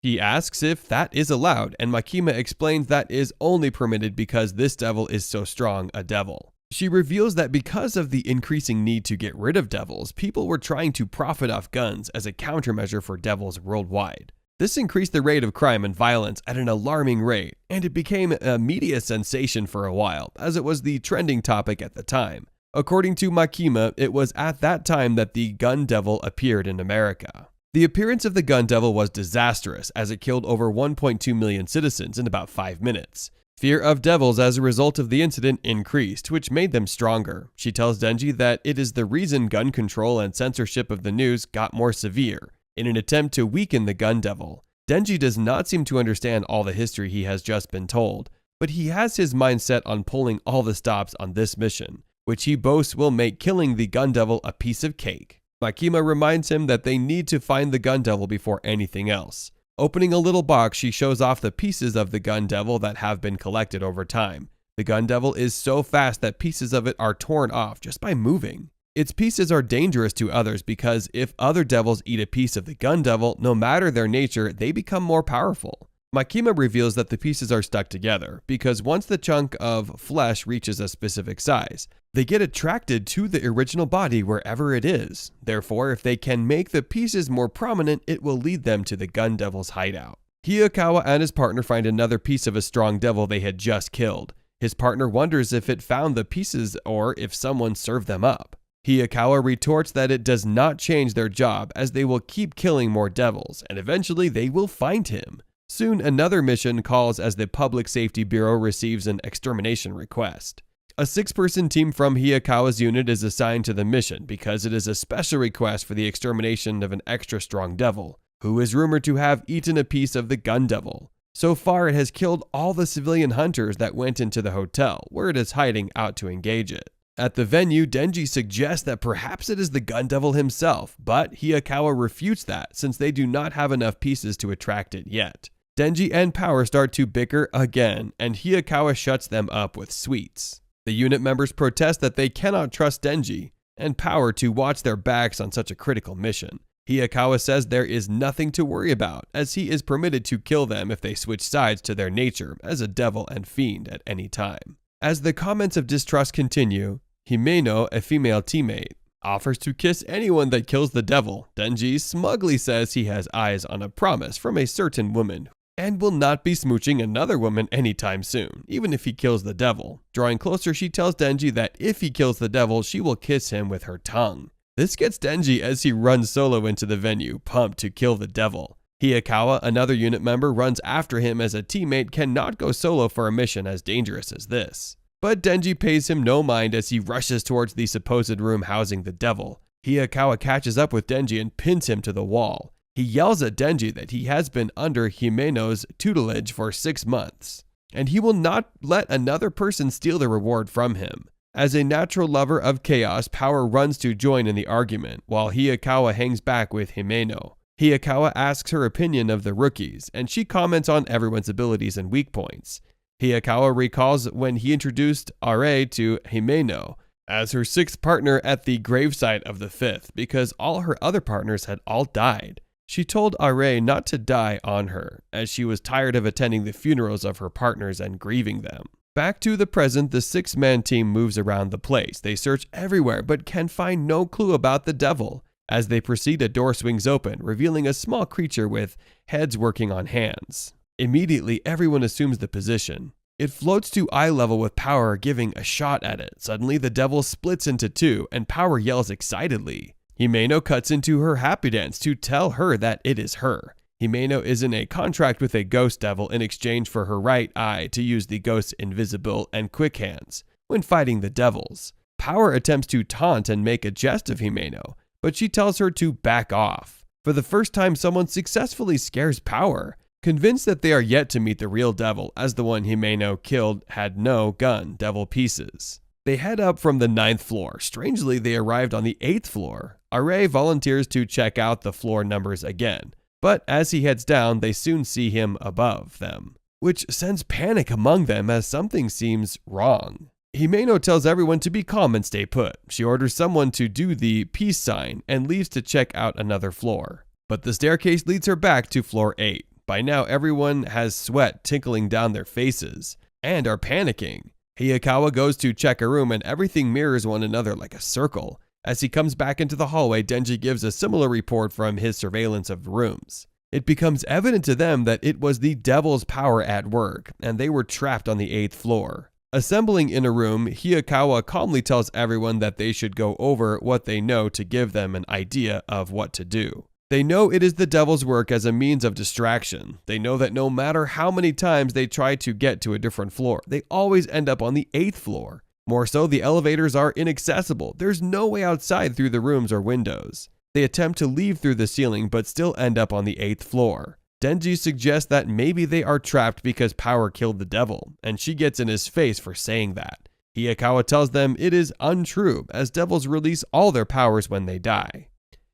He asks if that is allowed, and Makima explains that is only permitted because this devil is so strong a devil. She reveals that because of the increasing need to get rid of devils, people were trying to profit off guns as a countermeasure for devils worldwide. This increased the rate of crime and violence at an alarming rate, and it became a media sensation for a while, as it was the trending topic at the time. According to Makima, it was at that time that the Gun Devil appeared in America. The appearance of the Gun Devil was disastrous, as it killed over 1.2 million citizens in about 5 minutes. Fear of devils as a result of the incident increased, which made them stronger. She tells Denji that it is the reason gun control and censorship of the news got more severe, in an attempt to weaken the Gun Devil. Denji does not seem to understand all the history he has just been told, but he has his mind set on pulling all the stops on this mission, which he boasts will make killing the Gun Devil a piece of cake. Makima reminds him that they need to find the Gun Devil before anything else. Opening a little box, she shows off the pieces of the Gun Devil that have been collected over time. The Gun Devil is so fast that pieces of it are torn off just by moving. Its pieces are dangerous to others because if other devils eat a piece of the Gun Devil, no matter their nature, they become more powerful. Makima reveals that the pieces are stuck together because once the chunk of flesh reaches a specific size, they get attracted to the original body wherever it is. Therefore, if they can make the pieces more prominent, it will lead them to the Gun Devil's hideout. Hayakawa and his partner find another piece of a strong devil they had just killed. His partner wonders if it found the pieces or if someone served them up. Hayakawa retorts that it does not change their job as they will keep killing more devils and eventually they will find him. Soon another mission calls as the Public Safety Bureau receives an extermination request. A 6-person team from Hayakawa's unit is assigned to the mission because it is a special request for the extermination of an extra strong devil, who is rumored to have eaten a piece of the Gun Devil. So far it has killed all the civilian hunters that went into the hotel, where it is hiding out to engage it. At the venue, Denji suggests that perhaps it is the Gun Devil himself, but Hayakawa refutes that since they do not have enough pieces to attract it yet. Denji and Power start to bicker again, and Hayakawa shuts them up with sweets. The unit members protest that they cannot trust Denji and Power to watch their backs on such a critical mission. Hayakawa says there is nothing to worry about, as he is permitted to kill them if they switch sides to their nature as a devil and fiend at any time. As the comments of distrust continue, Himeno, a female teammate, offers to kiss anyone that kills the devil. Denji smugly says he has eyes on a promise from a certain woman and will not be smooching another woman anytime soon, even if he kills the devil. Drawing closer, she tells Denji that if he kills the devil, she will kiss him with her tongue. This gets Denji as he runs solo into the venue, pumped to kill the devil. Hayakawa, another unit member, runs after him as a teammate cannot go solo for a mission as dangerous as this. But Denji pays him no mind as he rushes towards the supposed room housing the devil. Hayakawa catches up with Denji and pins him to the wall. He yells at Denji that he has been under Himeno's tutelage for 6 months, and he will not let another person steal the reward from him. As a natural lover of chaos, Power runs to join in the argument, while Hayakawa hangs back with Himeno. Hayakawa asks her opinion of the rookies, and she comments on everyone's abilities and weak points. Hayakawa recalls when he introduced Are to Himeno as her sixth partner at the gravesite of the fifth because all her other partners had all died. She told Are not to die on her, as she was tired of attending the funerals of her partners and grieving them. Back to the present, the six-man team moves around the place. They search everywhere, but can find no clue about the devil. As they proceed, a door swings open, revealing a small creature with heads working on hands. Immediately, everyone assumes the position. It floats to eye level with Power giving a shot at it. Suddenly, the devil splits into two, and Power yells excitedly. Himeno cuts into her happy dance to tell her that it is her. Himeno is in a contract with a ghost devil in exchange for her right eye to use the ghost's invisible and quick hands when fighting the devils. Power attempts to taunt and make a jest of Himeno, but she tells her to back off. For the first time, someone successfully scares Power, convinced that they are yet to meet the real devil, as the one Himeno killed had no gun devil pieces. They head up from the 9th floor. Strangely, they arrived on the 8th floor. Are volunteers to check out the floor numbers again, but as he heads down, they soon see him above them, which sends panic among them as something seems wrong. Himeno tells everyone to be calm and stay put. She orders someone to do the peace sign and leaves to check out another floor. But the staircase leads her back to floor 8. By now, everyone has sweat tickling down their faces and are panicking. Hayakawa goes to check a room and everything mirrors one another like a circle. As he comes back into the hallway, Denji gives a similar report from his surveillance of the rooms. It becomes evident to them that it was the devil's power at work, and they were trapped on the 8th floor. Assembling in a room, Hayakawa calmly tells everyone that they should go over what they know to give them an idea of what to do. They know it is the devil's work as a means of distraction. They know that no matter how many times they try to get to a different floor, they always end up on the 8th floor. More so, the elevators are inaccessible. There's no way outside through the rooms or windows. They attempt to leave through the ceiling but still end up on the 8th floor. Denji suggests that maybe they are trapped because Power killed the devil, and she gets in his face for saying that. Hayakawa tells them it is untrue, as devils release all their powers when they die.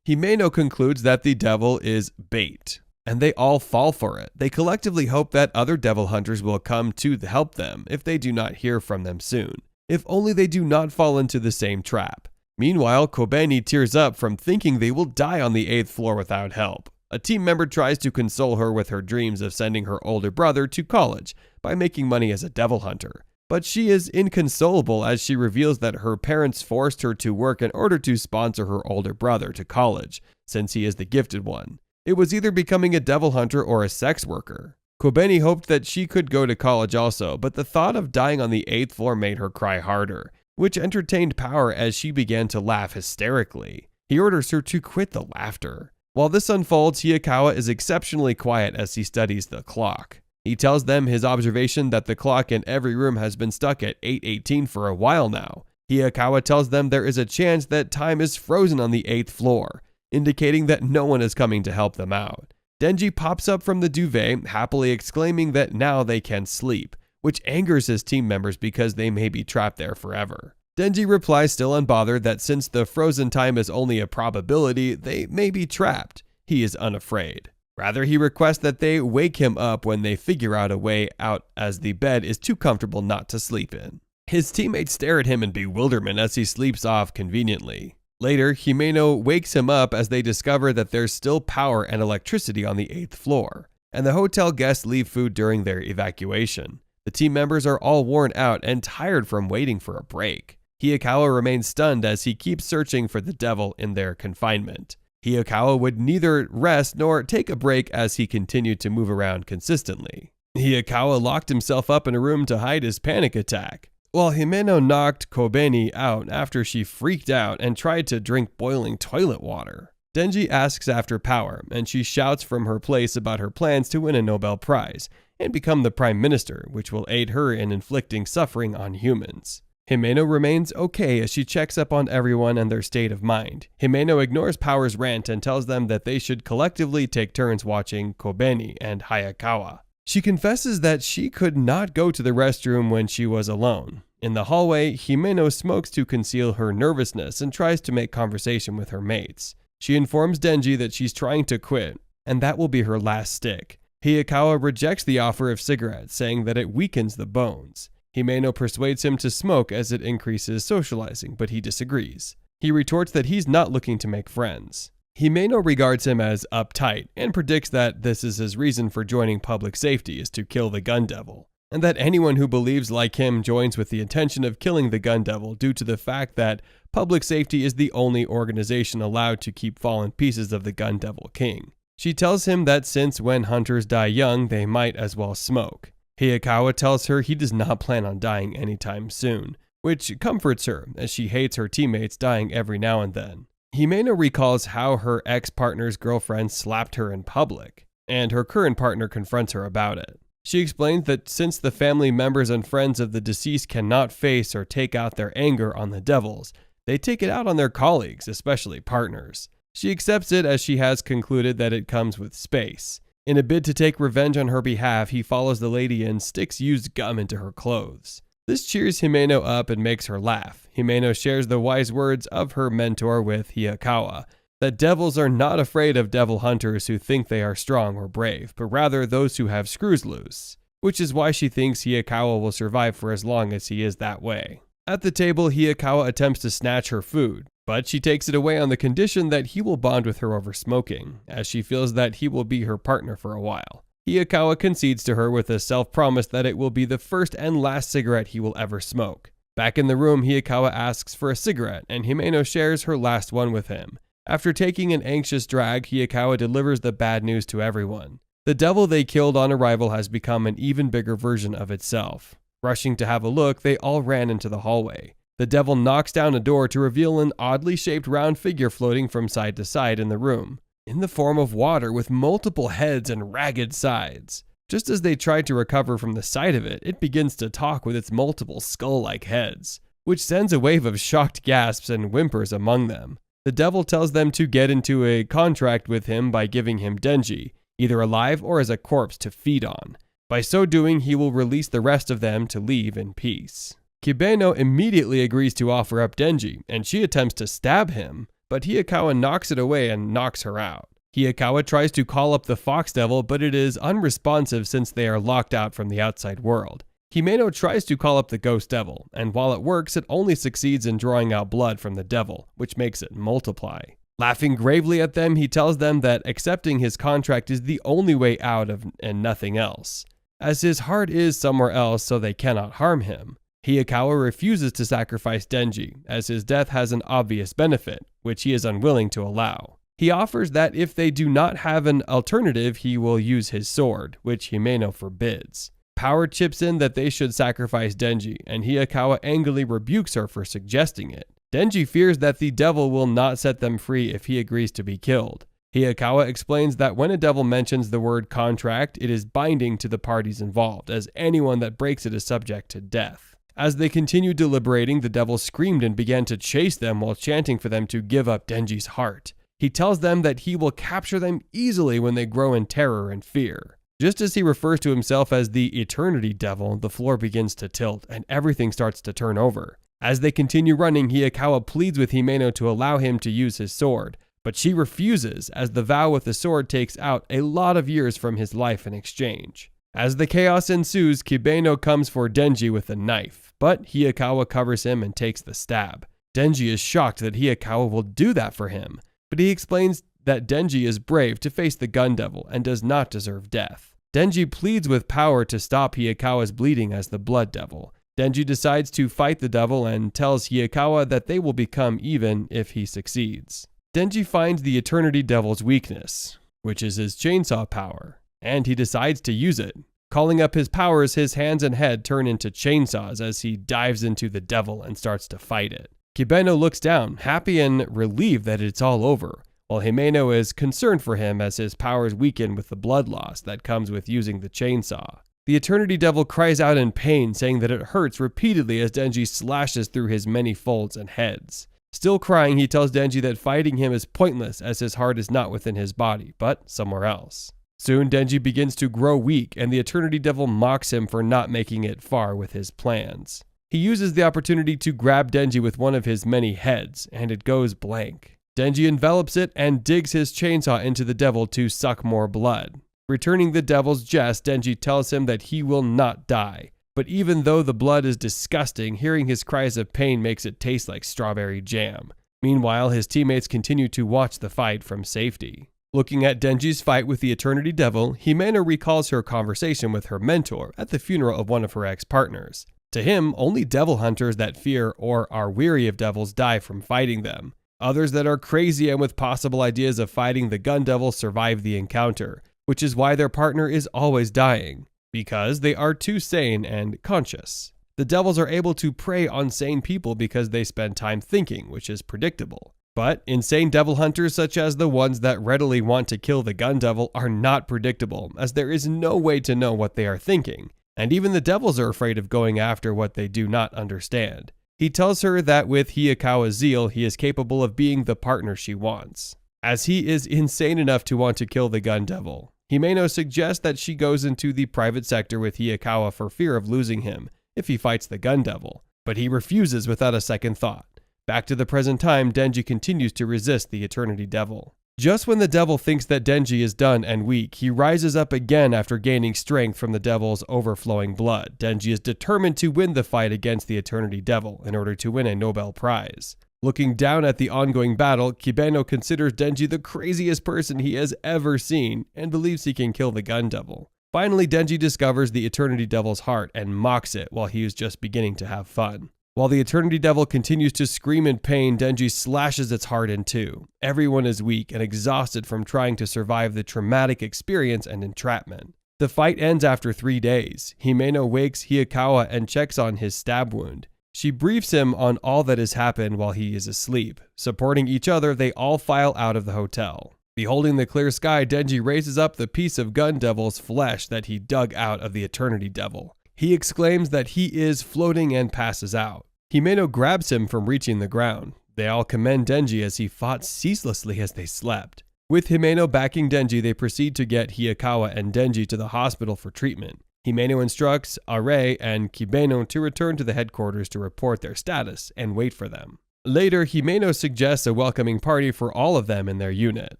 Himeno concludes that the devil is bait, and they all fall for it. They collectively hope that other devil hunters will come to help them if they do not hear from them soon. If only they do not fall into the same trap. Meanwhile, Kobeni tears up from thinking they will die on the 8th floor without help. A team member tries to console her with her dreams of sending her older brother to college by making money as a devil hunter. But she is inconsolable as she reveals that her parents forced her to work in order to sponsor her older brother to college, since he is the gifted one. It was either becoming a devil hunter or a sex worker. Kobeni hoped that she could go to college also, but the thought of dying on the 8th floor made her cry harder, which entertained Power as she began to laugh hysterically. He orders her to quit the laughter. While this unfolds, Hayakawa is exceptionally quiet as he studies the clock. He tells them his observation that the clock in every room has been stuck at 8:18 for a while now. Hayakawa tells them there is a chance that time is frozen on the 8th floor, indicating that no one is coming to help them out. Denji pops up from the duvet, happily exclaiming that now they can sleep, which angers his team members because they may be trapped there forever. Denji replies, still unbothered, that since the frozen time is only a probability, they may be trapped. He is unafraid. Rather, he requests that they wake him up when they figure out a way out, as the bed is too comfortable not to sleep in. His teammates stare at him in bewilderment as he sleeps off conveniently. Later, Himeno wakes him up as they discover that there's still power and electricity on the 8th floor, and the hotel guests leave food during their evacuation. The team members are all worn out and tired from waiting for a break. Hayakawa remains stunned as he keeps searching for the devil in their confinement. Hayakawa would neither rest nor take a break as he continued to move around consistently. Hayakawa locked himself up in a room to hide his panic attack, while Himeno knocked Kobeni out after she freaked out and tried to drink boiling toilet water. Denji asks after Power, and she shouts from her place about her plans to win a Nobel Prize and become the Prime Minister, which will aid her in inflicting suffering on humans. Himeno remains okay as she checks up on everyone and their state of mind. Himeno ignores Power's rant and tells them that they should collectively take turns watching Kobeni and Hayakawa. She confesses that she could not go to the restroom when she was alone. In the hallway, Himeno smokes to conceal her nervousness and tries to make conversation with her mates. She informs Denji that she's trying to quit, and that will be her last stick. Hiyakawa rejects the offer of cigarettes, saying that it weakens the bones. Himeno persuades him to smoke as it increases socializing, but he disagrees. He retorts that he's not looking to make friends. Himeno regards him as uptight and predicts that this is his reason for joining public safety is to kill the gun devil, and that anyone who believes like him joins with the intention of killing the gun devil due to the fact that public safety is the only organization allowed to keep fallen pieces of the gun devil king. She tells him that since when hunters die young, they might as well smoke. Hiyakawa tells her he does not plan on dying anytime soon, which comforts her as she hates her teammates dying every now and then. Himeno recalls how her ex-partner's girlfriend slapped her in public, and her current partner confronts her about it. She explains that since the family members and friends of the deceased cannot face or take out their anger on the devils, they take it out on their colleagues, especially partners. She accepts it as she has concluded that it comes with space. In a bid to take revenge on her behalf, he follows the lady and sticks used gum into her clothes. This cheers Himeno up and makes her laugh. Himeno shares the wise words of her mentor with Hiyakawa, that devils are not afraid of devil hunters who think they are strong or brave, but rather those who have screws loose, which is why she thinks Hiyakawa will survive for as long as he is that way. At the table, Hiyakawa attempts to snatch her food, but she takes it away on the condition that he will bond with her over smoking, as she feels that he will be her partner for a while. Hiyakawa concedes to her with a self-promise that it will be the first and last cigarette he will ever smoke. Back in the room, Hiyakawa asks for a cigarette, and Himeno shares her last one with him. After taking an anxious drag, Hiyakawa delivers the bad news to everyone. The devil they killed on arrival has become an even bigger version of itself. Rushing to have a look, they all ran into the hallway. The devil knocks down a door to reveal an oddly shaped round figure floating from side to side in the room, in the form of water with multiple heads and ragged sides. Just as they try to recover from the sight of it, it begins to talk with its multiple skull-like heads, which sends a wave of shocked gasps and whimpers among them. The devil tells them to get into a contract with him by giving him Denji, either alive or as a corpse to feed on. By so doing, he will release the rest of them to leave in peace. Kibeno immediately agrees to offer up Denji, and she attempts to stab him, but Hiyakawa knocks it away and knocks her out. Hiyakawa tries to call up the Fox Devil, but it is unresponsive since they are locked out from the outside world. Himeno tries to call up the Ghost Devil, and while it works, it only succeeds in drawing out blood from the devil, which makes it multiply. Laughing gravely at them, he tells them that accepting his contract is the only way out of and nothing else, as his heart is somewhere else so they cannot harm him. Hiyakawa refuses to sacrifice Denji, as his death has an obvious benefit, which he is unwilling to allow. He offers that if they do not have an alternative, he will use his sword, which Himeno forbids. Power chips in that they should sacrifice Denji, and Hiyakawa angrily rebukes her for suggesting it. Denji fears that the devil will not set them free if he agrees to be killed. Hiyakawa explains that when a devil mentions the word contract, it is binding to the parties involved, as anyone that breaks it is subject to death. As they continued deliberating, the devil screamed and began to chase them while chanting for them to give up Denji's heart. He tells them that he will capture them easily when they grow in terror and fear. Just as he refers to himself as the Eternity Devil, the floor begins to tilt and everything starts to turn over. As they continue running, Hiyakawa pleads with Himeno to allow him to use his sword, but she refuses as the vow with the sword takes out a lot of years from his life in exchange. As the chaos ensues, Kibeno comes for Denji with a knife, but Hiyakawa covers him and takes the stab. Denji is shocked that Hiyakawa will do that for him, but he explains that Denji is brave to face the gun devil and does not deserve death. Denji pleads with power to stop Hiyakawa's bleeding as the blood devil. Denji decides to fight the devil and tells Hiyakawa that they will become even if he succeeds. Denji finds the Eternity Devil's weakness, which is his chainsaw power, and he decides to use it. Calling up his powers, his hands and head turn into chainsaws as he dives into the devil and starts to fight it. Kibeno looks down, happy and relieved that it's all over, while Himeno is concerned for him as his powers weaken with the blood loss that comes with using the chainsaw. The Eternity Devil cries out in pain, saying that it hurts repeatedly as Denji slashes through his many folds and heads. Still crying, he tells Denji that fighting him is pointless as his heart is not within his body, but somewhere else. Soon, Denji begins to grow weak, and the Eternity Devil mocks him for not making it far with his plans. He uses the opportunity to grab Denji with one of his many heads, and it goes blank. Denji envelops it and digs his chainsaw into the devil to suck more blood. Returning the devil's jest, Denji tells him that he will not die. But even though the blood is disgusting, hearing his cries of pain makes it taste like strawberry jam. Meanwhile, his teammates continue to watch the fight from safety. Looking at Denji's fight with the Eternity Devil, Himeno recalls her conversation with her mentor at the funeral of one of her ex-partners. To him, only devil hunters that fear or are weary of devils die from fighting them. Others that are crazy and with possible ideas of fighting the gun devil survive the encounter, which is why their partner is always dying, because they are too sane and conscious. The devils are able to prey on sane people because they spend time thinking, which is predictable. But insane devil hunters such as the ones that readily want to kill the gun devil are not predictable, as there is no way to know what they are thinking, and even the devils are afraid of going after what they do not understand. He tells her that with Hayakawa's zeal, he is capable of being the partner she wants, as he is insane enough to want to kill the gun devil. Himeno suggests that she goes into the private sector with Hayakawa for fear of losing him if he fights the gun devil, but he refuses without a second thought. Back to the present time, Denji continues to resist the Eternity Devil. Just when the devil thinks that Denji is done and weak, he rises up again after gaining strength from the devil's overflowing blood. Denji is determined to win the fight against the Eternity Devil in order to win a Nobel Prize. Looking down at the ongoing battle, Kibeno considers Denji the craziest person he has ever seen and believes he can kill the gun devil. Finally, Denji discovers the Eternity Devil's heart and mocks it while he is just beginning to have fun. While the Eternity Devil continues to scream in pain, Denji slashes its heart in two. Everyone is weak and exhausted from trying to survive the traumatic experience and entrapment. The fight ends after 3 days. Himeno wakes Hayakawa and checks on his stab wound. She briefs him on all that has happened while he is asleep. Supporting each other, they all file out of the hotel. Beholding the clear sky, Denji raises up the piece of gun devil's flesh that he dug out of the Eternity Devil. He exclaims that he is floating and passes out. Himeno grabs him from reaching the ground. They all commend Denji as he fought ceaselessly as they slept. With Himeno backing Denji, they proceed to get Hayakawa and Denji to the hospital for treatment. Himeno instructs Are and Kibeno to return to the headquarters to report their status and wait for them. Later, Himeno suggests a welcoming party for all of them in their unit,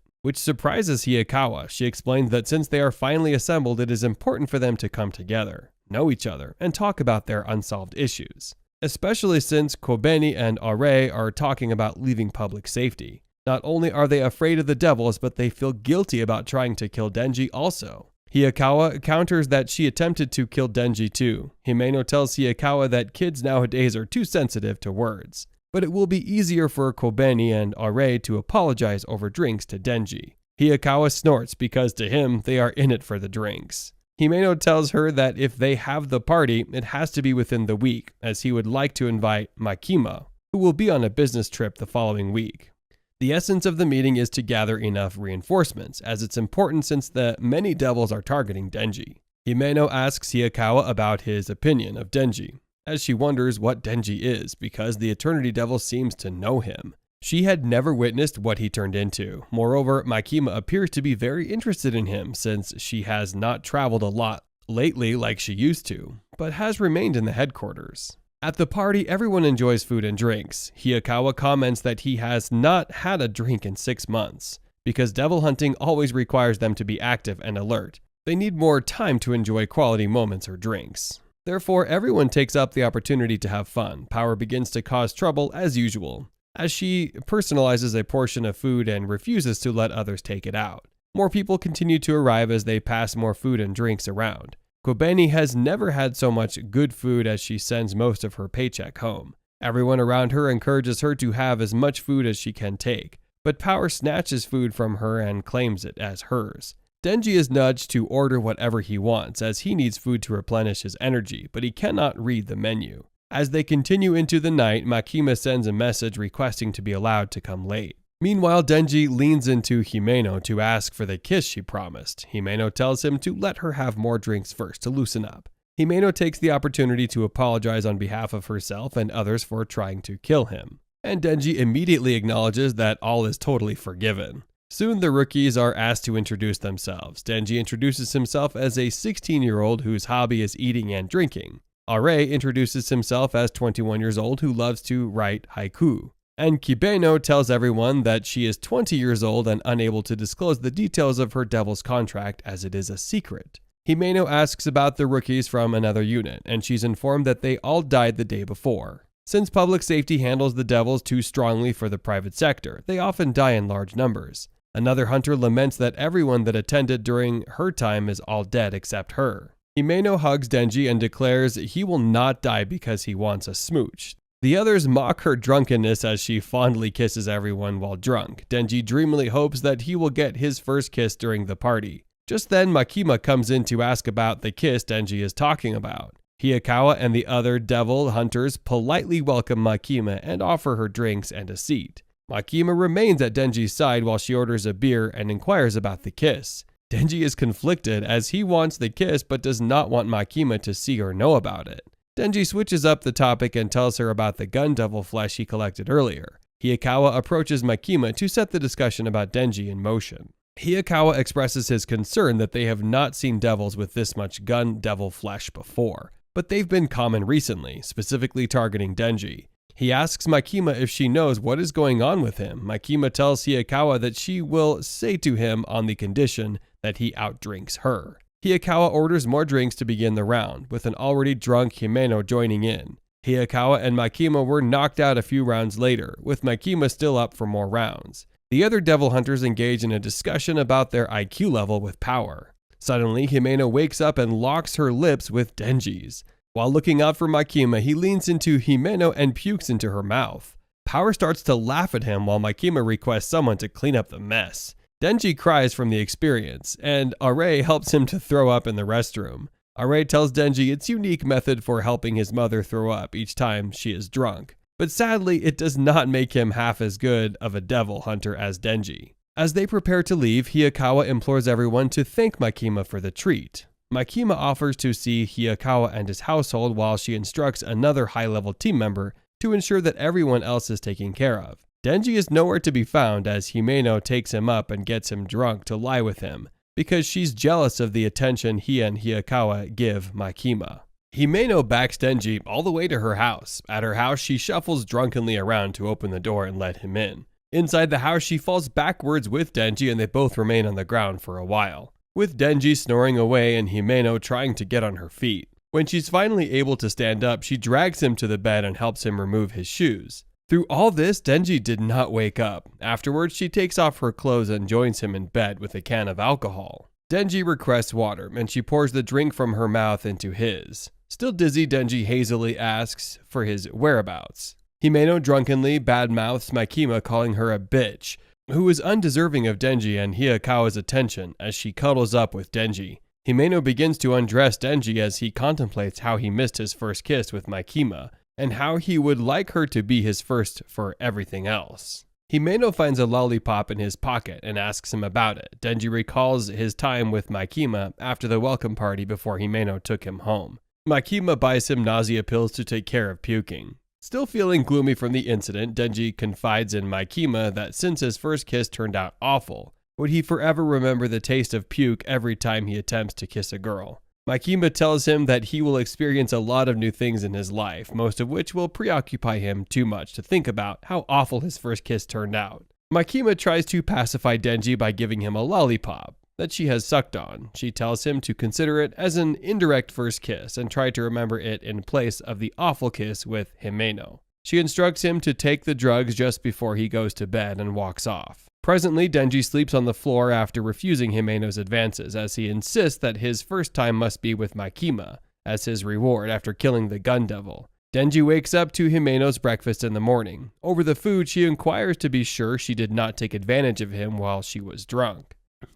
which surprises Hayakawa. She explains that since they are finally assembled, it is important for them to come together, know each other, and talk about their unsolved issues, especially since Kobeni and Are are talking about leaving public safety. Not only are they afraid of the devils, but they feel guilty about trying to kill Denji also. Hayakawa counters that she attempted to kill Denji too. Himeno tells Hayakawa that kids nowadays are too sensitive to words, but it will be easier for Kobeni and Are to apologize over drinks to Denji. Hayakawa snorts because to him, they are in it for the drinks. Himeno tells her that if they have the party, it has to be within the week, as he would like to invite Makima, who will be on a business trip the following week. The essence of the meeting is to gather enough reinforcements, as it's important since the many devils are targeting Denji. Himeno asks Hayakawa about his opinion of Denji, as she wonders what Denji is because the Eternity Devil seems to know him. She had never witnessed what he turned into. Moreover, Makima appears to be very interested in him since she has not traveled a lot lately like she used to, but has remained in the headquarters. At the party, everyone enjoys food and drinks. Hayakawa comments that he has not had a drink in 6 months, because devil hunting always requires them to be active and alert. They need more time to enjoy quality moments or drinks. Therefore, everyone takes up the opportunity to have fun. Power begins to cause trouble as usual, as she personalizes a portion of food and refuses to let others take it out. More people continue to arrive as they pass more food and drinks around. Kobeni has never had so much good food as she sends most of her paycheck home. Everyone around her encourages her to have as much food as she can take, but Power snatches food from her and claims it as hers. Denji is nudged to order whatever he wants as he needs food to replenish his energy, but he cannot read the menu. As they continue into the night, Makima sends a message requesting to be allowed to come late. Meanwhile, Denji leans into Himeno to ask for the kiss she promised. Himeno tells him to let her have more drinks first to loosen up. Himeno takes the opportunity to apologize on behalf of herself and others for trying to kill him, and Denji immediately acknowledges that all is totally forgiven. Soon the rookies are asked to introduce themselves. Denji introduces himself as a 16-year-old whose hobby is eating and drinking. Are introduces himself as 21 years old who loves to write haiku. And Kibeno tells everyone that she is 20 years old and unable to disclose the details of her devil's contract as it is a secret. Himeno asks about the rookies from another unit, and she's informed that they all died the day before. Since public safety handles the devils too strongly for the private sector, they often die in large numbers. Another hunter laments that everyone that attended during her time is all dead except her. Himeno hugs Denji and declares he will not die because he wants a smooch. The others mock her drunkenness as she fondly kisses everyone while drunk. Denji dreamily hopes that he will get his first kiss during the party. Just then, Makima comes in to ask about the kiss Denji is talking about. Hiyakawa and the other devil hunters politely welcome Makima and offer her drinks and a seat. Makima remains at Denji's side while she orders a beer and inquires about the kiss. Denji is conflicted as he wants the kiss but does not want Makima to see or know about it. Denji switches up the topic and tells her about the gun devil flesh he collected earlier. Hiyakawa approaches Makima to set the discussion about Denji in motion. Hiyakawa expresses his concern that they have not seen devils with this much gun devil flesh before, but they've been common recently, specifically targeting Denji. He asks Makima if she knows what is going on with him. Makima tells Hiyakawa that she will say to him on the condition that he outdrinks her. Hiyakawa orders more drinks to begin the round, with an already drunk Himeno joining in. Hiyakawa and Makima were knocked out a few rounds later, with Makima still up for more rounds. The other devil hunters engage in a discussion about their IQ level with power. Suddenly, Himeno wakes up and locks her lips with Denji's. While looking out for Makima, he leans into Himeno and pukes into her mouth. Power starts to laugh at him while Makima requests someone to clean up the mess. Denji cries from the experience, and Are helps him to throw up in the restroom. Are tells Denji its unique method for helping his mother throw up each time she is drunk. But sadly, it does not make him half as good of a devil hunter as Denji. As they prepare to leave, Hiyakawa implores everyone to thank Makima for the treat. Makima offers to see Hiyakawa and his household while she instructs another high-level team member to ensure that everyone else is taken care of. Denji is nowhere to be found as Himeno takes him up and gets him drunk to lie with him, because she's jealous of the attention he and Hiyakawa give Makima. Himeno backs Denji all the way to her house. At her house, she shuffles drunkenly around to open the door and let him in. Inside the house, she falls backwards with Denji and they both remain on the ground for a while, with Denji snoring away and Himeno trying to get on her feet. When she's finally able to stand up, she drags him to the bed and helps him remove his shoes. Through all this, Denji did not wake up. Afterwards, she takes off her clothes and joins him in bed with a can of alcohol. Denji requests water, and she pours the drink from her mouth into his. Still dizzy, Denji hazily asks for his whereabouts. Himeno drunkenly badmouths Makima, calling her a bitch, who is undeserving of Denji and Hiyakawa's attention as she cuddles up with Denji. Himeno begins to undress Denji as he contemplates how he missed his first kiss with Makima, and how he would like her to be his first for everything else. Himeno finds a lollipop in his pocket and asks him about it. Denji recalls his time with Makima after the welcome party before Himeno took him home. Makima buys him nausea pills to take care of puking. Still feeling gloomy from the incident, Denji confides in Makima that since his first kiss turned out awful, would he forever remember the taste of puke every time he attempts to kiss a girl. Makima tells him that he will experience a lot of new things in his life, most of which will preoccupy him too much to think about how awful his first kiss turned out. Makima tries to pacify Denji by giving him a lollipop that she has sucked on. She tells him to consider it as an indirect first kiss and try to remember it in place of the awful kiss with Himeno. She instructs him to take the drugs just before he goes to bed and walks off. Presently, Denji sleeps on the floor after refusing Himeno's advances, as he insists that his first time must be with Makima, as his reward after killing the gun devil. Denji wakes up to Himeno's breakfast in the morning. Over the food, she inquires to be sure she did not take advantage of him while she was drunk.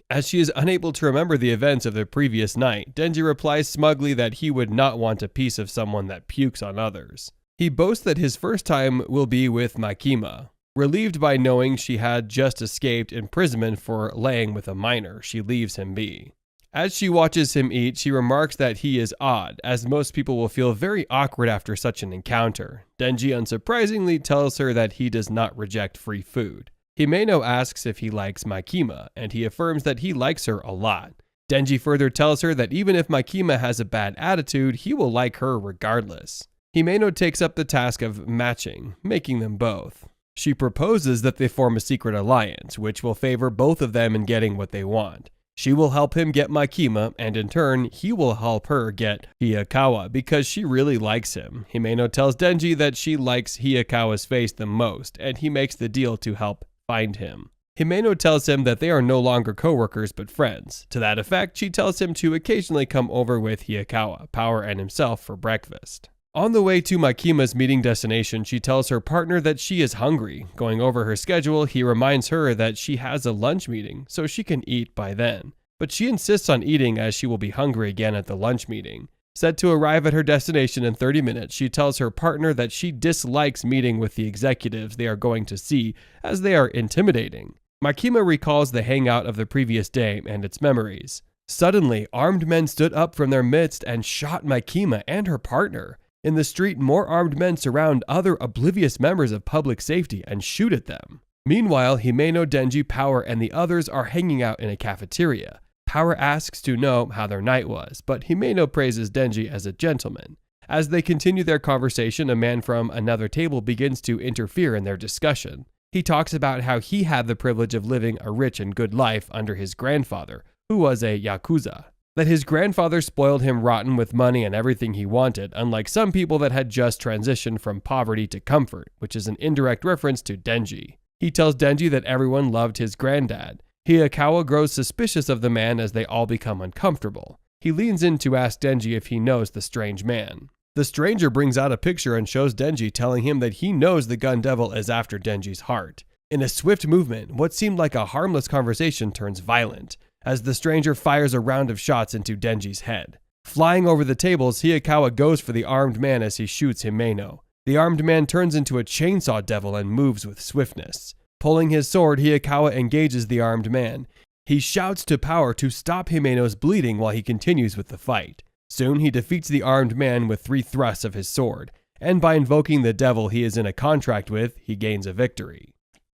As she is unable to remember the events of the previous night, Denji replies smugly that he would not want a piece of someone that pukes on others. He boasts that his first time will be with Makima. Relieved by knowing she had just escaped imprisonment for laying with a minor, she leaves him be. As she watches him eat, she remarks that he is odd, as most people will feel very awkward after such an encounter. Denji unsurprisingly tells her that he does not reject free food. Himeno asks if he likes Makima, and he affirms that he likes her a lot. Denji further tells her that even if Makima has a bad attitude, he will like her regardless. Himeno takes up the task of matching, making them both. She proposes that they form a secret alliance, which will favor both of them in getting what they want. She will help him get Makima, and in turn, he will help her get Hiyakawa because she really likes him. Himeno tells Denji that she likes Hiyakawa's face the most, and he makes the deal to help find him. Himeno tells him that they are no longer co-workers but friends. To that effect, she tells him to occasionally come over with Hiyakawa, Power, and himself for breakfast. On the way to Makima's meeting destination, she tells her partner that she is hungry. Going over her schedule, he reminds her that she has a lunch meeting, so she can eat by then. But she insists on eating as she will be hungry again at the lunch meeting. Set to arrive at her destination in 30 minutes, she tells her partner that she dislikes meeting with the executives they are going to see as they are intimidating. Makima recalls the hangout of the previous day and its memories. Suddenly, armed men stood up from their midst and shot Makima and her partner. In the street, more armed men surround other oblivious members of public safety and shoot at them. Meanwhile, Himeno, Denji, Power, and the others are hanging out in a cafeteria. Power asks to know how their night was, but Himeno praises Denji as a gentleman. As they continue their conversation, a man from another table begins to interfere in their discussion. He talks about how he had the privilege of living a rich and good life under his grandfather, who was a yakuza. That his grandfather spoiled him rotten with money and everything he wanted, unlike some people that had just transitioned from poverty to comfort, which is an indirect reference to Denji. He tells Denji that everyone loved his granddad. Hiyakawa grows suspicious of the man as they all become uncomfortable. He leans in to ask Denji if he knows the strange man. The stranger brings out a picture and shows Denji, telling him that he knows the gun devil is after Denji's heart. In a swift movement, what seemed like a harmless conversation turns violent, as the stranger fires a round of shots into Denji's head. Flying over the tables, Hiyakawa goes for the armed man as he shoots Himeno. The armed man turns into a chainsaw devil and moves with swiftness. Pulling his sword, Hiyakawa engages the armed man. He shouts to Power to stop Himeno's bleeding while he continues with the fight. Soon he defeats the armed man with 3 thrusts of his sword, and by invoking the devil he is in a contract with, he gains a victory.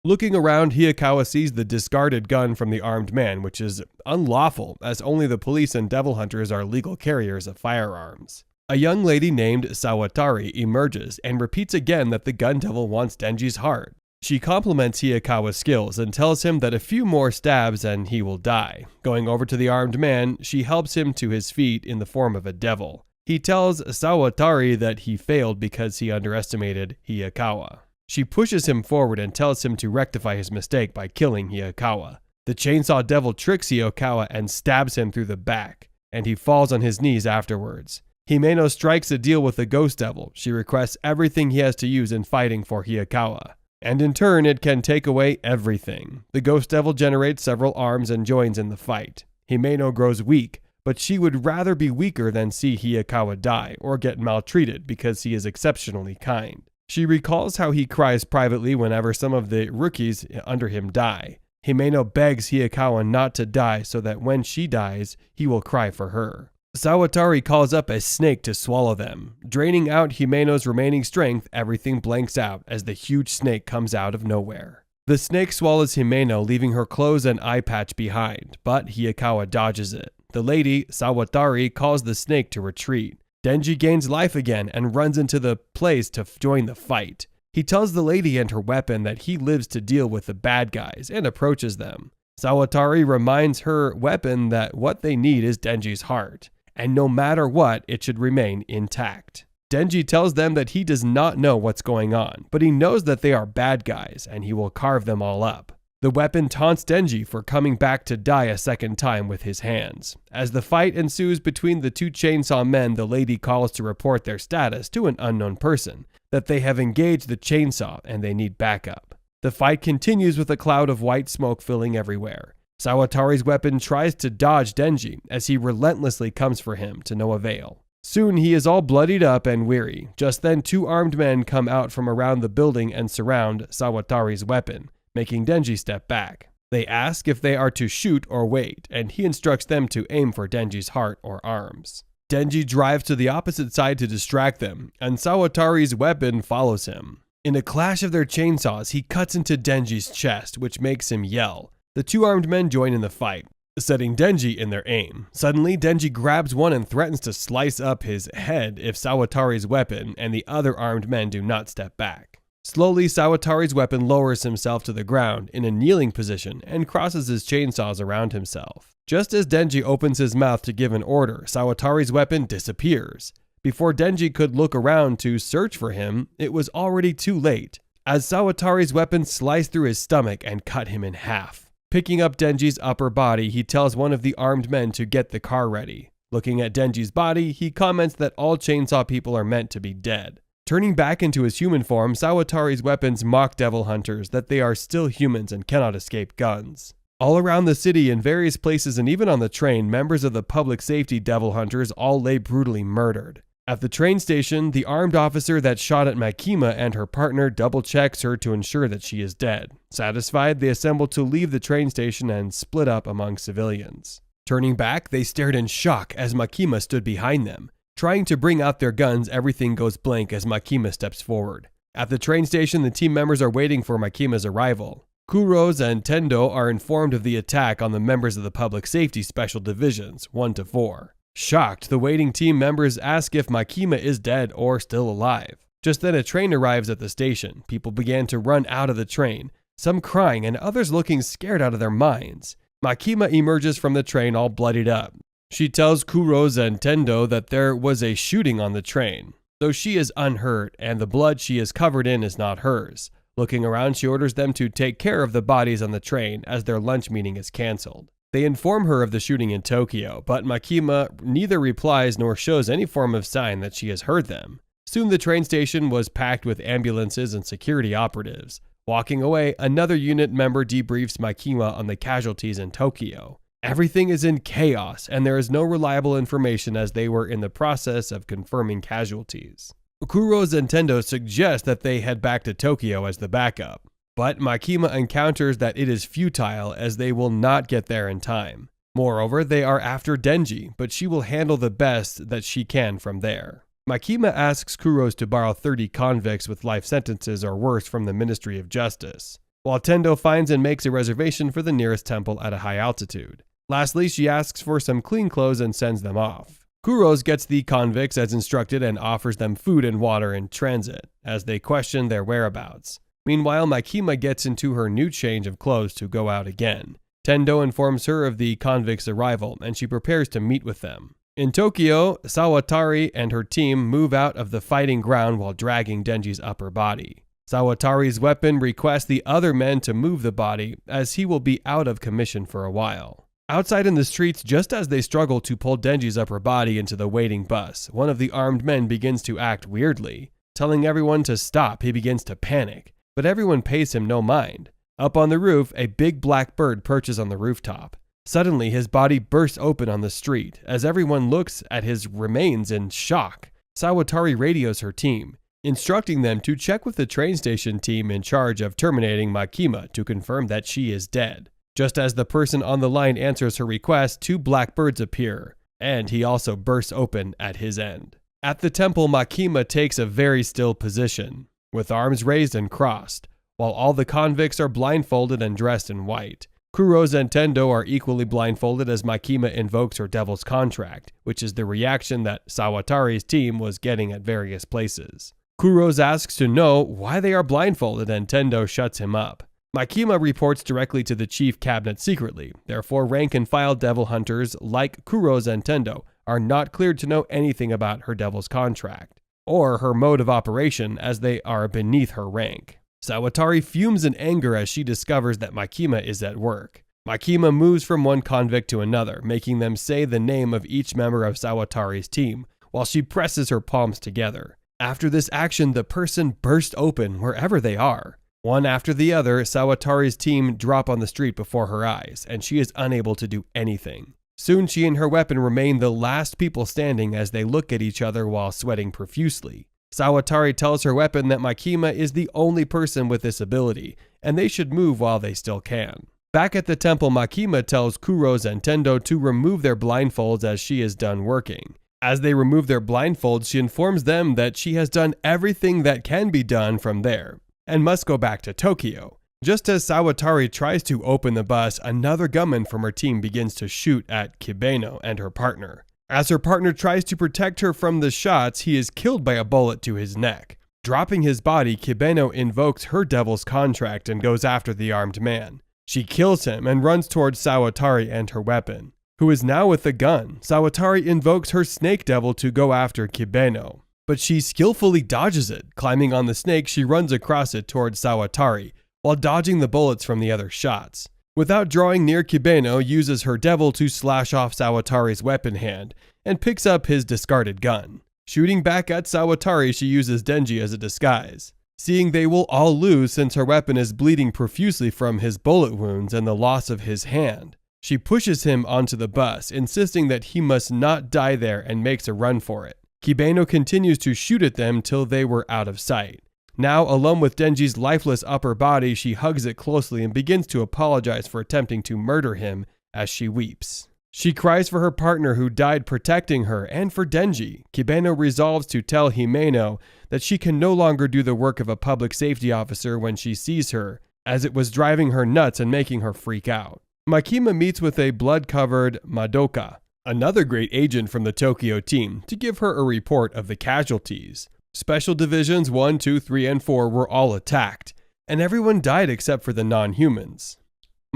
Looking around, Hiyakawa sees the discarded gun from the armed man, which is unlawful, as only the police and devil hunters are legal carriers of firearms. A young lady named Sawatari emerges and repeats again that the gun devil wants Denji's heart. She compliments Hiyakawa's skills and tells him that a few more stabs and he will die. Going over to the armed man, she helps him to his feet in the form of a devil. He tells Sawatari that he failed because he underestimated Hiyakawa. She pushes him forward and tells him to rectify his mistake by killing Hiyakawa. The chainsaw devil tricks Hiyakawa and stabs him through the back, and he falls on his knees afterwards. Himeno strikes a deal with the ghost devil. She requests everything he has to use in fighting for Hiyakawa, and in turn it can take away everything. The ghost devil generates several arms and joins in the fight. Himeno grows weak, but she would rather be weaker than see Hiyakawa die or get maltreated because he is exceptionally kind. She recalls how he cries privately whenever some of the rookies under him die. Himeno begs Hiyakawa not to die so that when she dies, he will cry for her. Sawatari calls up a snake to swallow them. Draining out Himeno's remaining strength, everything blanks out as the huge snake comes out of nowhere. The snake swallows Himeno, leaving her clothes and eye patch behind, but Hiyakawa dodges it. The lady, Sawatari, calls the snake to retreat. Denji gains life again and runs into the place to join the fight. He tells the lady and her weapon that he lives to deal with the bad guys and approaches them. Sawatari reminds her weapon that what they need is Denji's heart, and no matter what, it should remain intact. Denji tells them that he does not know what's going on, but he knows that they are bad guys and he will carve them all up. The weapon taunts Denji for coming back to die a second time with his hands. As the fight ensues between the 2 chainsaw men, the lady calls to report their status to an unknown person, that they have engaged the chainsaw and they need backup. The fight continues with a cloud of white smoke filling everywhere. Sawatari's weapon tries to dodge Denji as he relentlessly comes for him to no avail. Soon he is all bloodied up and weary. Just then 2 armed men come out from around the building and surround Sawatari's weapon, making Denji step back. They ask if they are to shoot or wait, and he instructs them to aim for Denji's heart or arms. Denji drives to the opposite side to distract them, and Sawatari's weapon follows him. In a clash of their chainsaws, he cuts into Denji's chest, which makes him yell. The 2 armed men join in the fight, setting Denji in their aim. Suddenly, Denji grabs one and threatens to slice up his head if Sawatari's weapon and the other armed men do not step back. Slowly, Sawatari's weapon lowers himself to the ground in a kneeling position and crosses his chainsaws around himself. Just as Denji opens his mouth to give an order, Sawatari's weapon disappears. Before Denji could look around to search for him, it was already too late, as Sawatari's weapon sliced through his stomach and cut him in half. Picking up Denji's upper body, he tells one of the armed men to get the car ready. Looking at Denji's body, he comments that all chainsaw people are meant to be dead. Turning back into his human form, Sawatari's weapons mock devil hunters that they are still humans and cannot escape guns. All around the city, in various places and even on the train, members of the public safety devil hunters all lay brutally murdered. At the train station, the armed officer that shot at Makima and her partner double-checks her to ensure that she is dead. Satisfied, they assemble to leave the train station and split up among civilians. Turning back, they stared in shock as Makima stood behind them. Trying to bring out their guns, everything goes blank as Makima steps forward. At the train station, the team members are waiting for Makima's arrival. Kuros and Tendo are informed of the attack on the members of the Public Safety Special Divisions, 1 to 4. Shocked, the waiting team members ask if Makima is dead or still alive. Just then a train arrives at the station. People began to run out of the train, some crying and others looking scared out of their minds. Makima emerges from the train all bloodied up. She tells Kuros and Tendo that there was a shooting on the train, though she is unhurt and the blood she is covered in is not hers. Looking around, she orders them to take care of the bodies on the train as their lunch meeting is cancelled. They inform her of the shooting in Tokyo, but Makima neither replies nor shows any form of sign that she has heard them. Soon the train station was packed with ambulances and security operatives. Walking away, another unit member debriefs Makima on the casualties in Tokyo. Everything is in chaos, and there is no reliable information as they were in the process of confirming casualties. Kuros and Tendo suggest that they head back to Tokyo as the backup, but Makima encounters that it is futile as they will not get there in time. Moreover, they are after Denji, but she will handle the best that she can from there. Makima asks Kuros to borrow 30 convicts with life sentences or worse from the Ministry of Justice, while Tendo finds and makes a reservation for the nearest temple at a high altitude. Lastly, she asks for some clean clothes and sends them off. Kuros gets the convicts as instructed and offers them food and water in transit, as they question their whereabouts. Meanwhile, Makima gets into her new change of clothes to go out again. Tendo informs her of the convicts' arrival, and she prepares to meet with them. In Tokyo, Sawatari and her team move out of the fighting ground while dragging Denji's upper body. Sawatari's weapon requests the other men to move the body, as he will be out of commission for a while. Outside in the streets, just as they struggle to pull Denji's upper body into the waiting bus, one of the armed men begins to act weirdly. Telling everyone to stop, he begins to panic, but everyone pays him no mind. Up on the roof, a big black bird perches on the rooftop. Suddenly, his body bursts open on the street. As everyone looks at his remains in shock, Sawatari radios her team, instructing them to check with the train station team in charge of terminating Makima to confirm that she is dead. Just as the person on the line answers her request, 2 black birds appear, and he also bursts open at his end. At the temple, Makima takes a very still position, with arms raised and crossed, while all the convicts are blindfolded and dressed in white. Kuros and Tendo are equally blindfolded as Makima invokes her devil's contract, which is the reaction that Sawatari's team was getting at various places. Kuros asks to know why they are blindfolded and Tendo shuts him up. Makima reports directly to the chief cabinet secretly, therefore rank-and-file devil hunters like Kuros and Tendo are not cleared to know anything about her devil's contract, or her mode of operation as they are beneath her rank. Sawatari fumes in anger as she discovers that Makima is at work. Makima moves from one convict to another, making them say the name of each member of Sawatari's team, while she presses her palms together. After this action, the person bursts open wherever they are. One after the other, Sawatari's team drop on the street before her eyes, and she is unable to do anything. Soon she and her weapon remain the last people standing as they look at each other while sweating profusely. Sawatari tells her weapon that Makima is the only person with this ability, and they should move while they still can. Back at the temple, Makima tells Kuros and Tendo to remove their blindfolds as she is done working. As they remove their blindfolds, she informs them that she has done everything that can be done from there, and must go back to Tokyo. Just as Sawatari tries to open the bus, another gunman from her team begins to shoot at Kibeno and her partner. As her partner tries to protect her from the shots, he is killed by a bullet to his neck. Dropping his body, Kibeno invokes her devil's contract and goes after the armed man. She kills him and runs towards Sawatari and her weapon, who is now with the gun. Sawatari invokes her snake devil to go after Kibeno, but she skillfully dodges it. Climbing on the snake, she runs across it towards Sawatari, while dodging the bullets from the other shots. Without drawing near, Kibeno uses her devil to slash off Sawatari's weapon hand and picks up his discarded gun. Shooting back at Sawatari, she uses Denji as a disguise. Seeing they will all lose since her weapon is bleeding profusely from his bullet wounds and the loss of his hand, she pushes him onto the bus, insisting that he must not die there, and makes a run for it. Kibeno continues to shoot at them till they were out of sight. Now, alone with Denji's lifeless upper body, she hugs it closely and begins to apologize for attempting to murder him as she weeps. She cries for her partner who died protecting her and for Denji. Kibeno resolves to tell Himeno that she can no longer do the work of a public safety officer when she sees her, as it was driving her nuts and making her freak out. Makima meets with a blood-covered Madoka, another great agent from the Tokyo team, to give her a report of the casualties. Special Divisions 1, 2, 3, and 4 were all attacked, and everyone died except for the non-humans.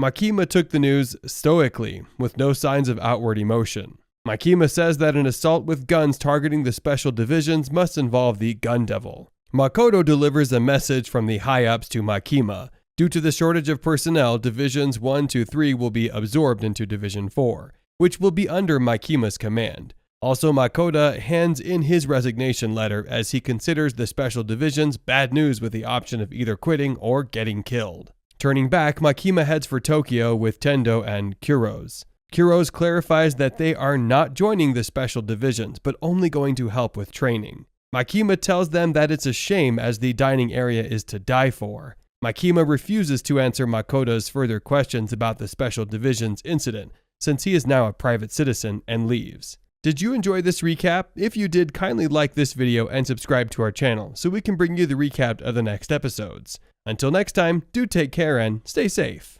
Makima took the news stoically, with no signs of outward emotion. Makima says that an assault with guns targeting the Special Divisions must involve the Gun Devil. Makoto delivers a message from the high-ups to Makima. Due to the shortage of personnel, Divisions 1, 2, 3 will be absorbed into Division 4, which will be under Makima's command. Also, Makoto hands in his resignation letter as he considers the Special Divisions bad news with the option of either quitting or getting killed. Turning back, Makima heads for Tokyo with Tendo and Kuros. Kuros clarifies that they are not joining the Special Divisions, but only going to help with training. Makima tells them that it's a shame as the dining area is to die for. Makima refuses to answer Makoto's further questions about the Special Divisions incident, since he is now a private citizen, and leaves. Did you enjoy this recap? If you did, kindly like this video and subscribe to our channel so we can bring you the recap of the next episodes. Until next time, do take care and stay safe.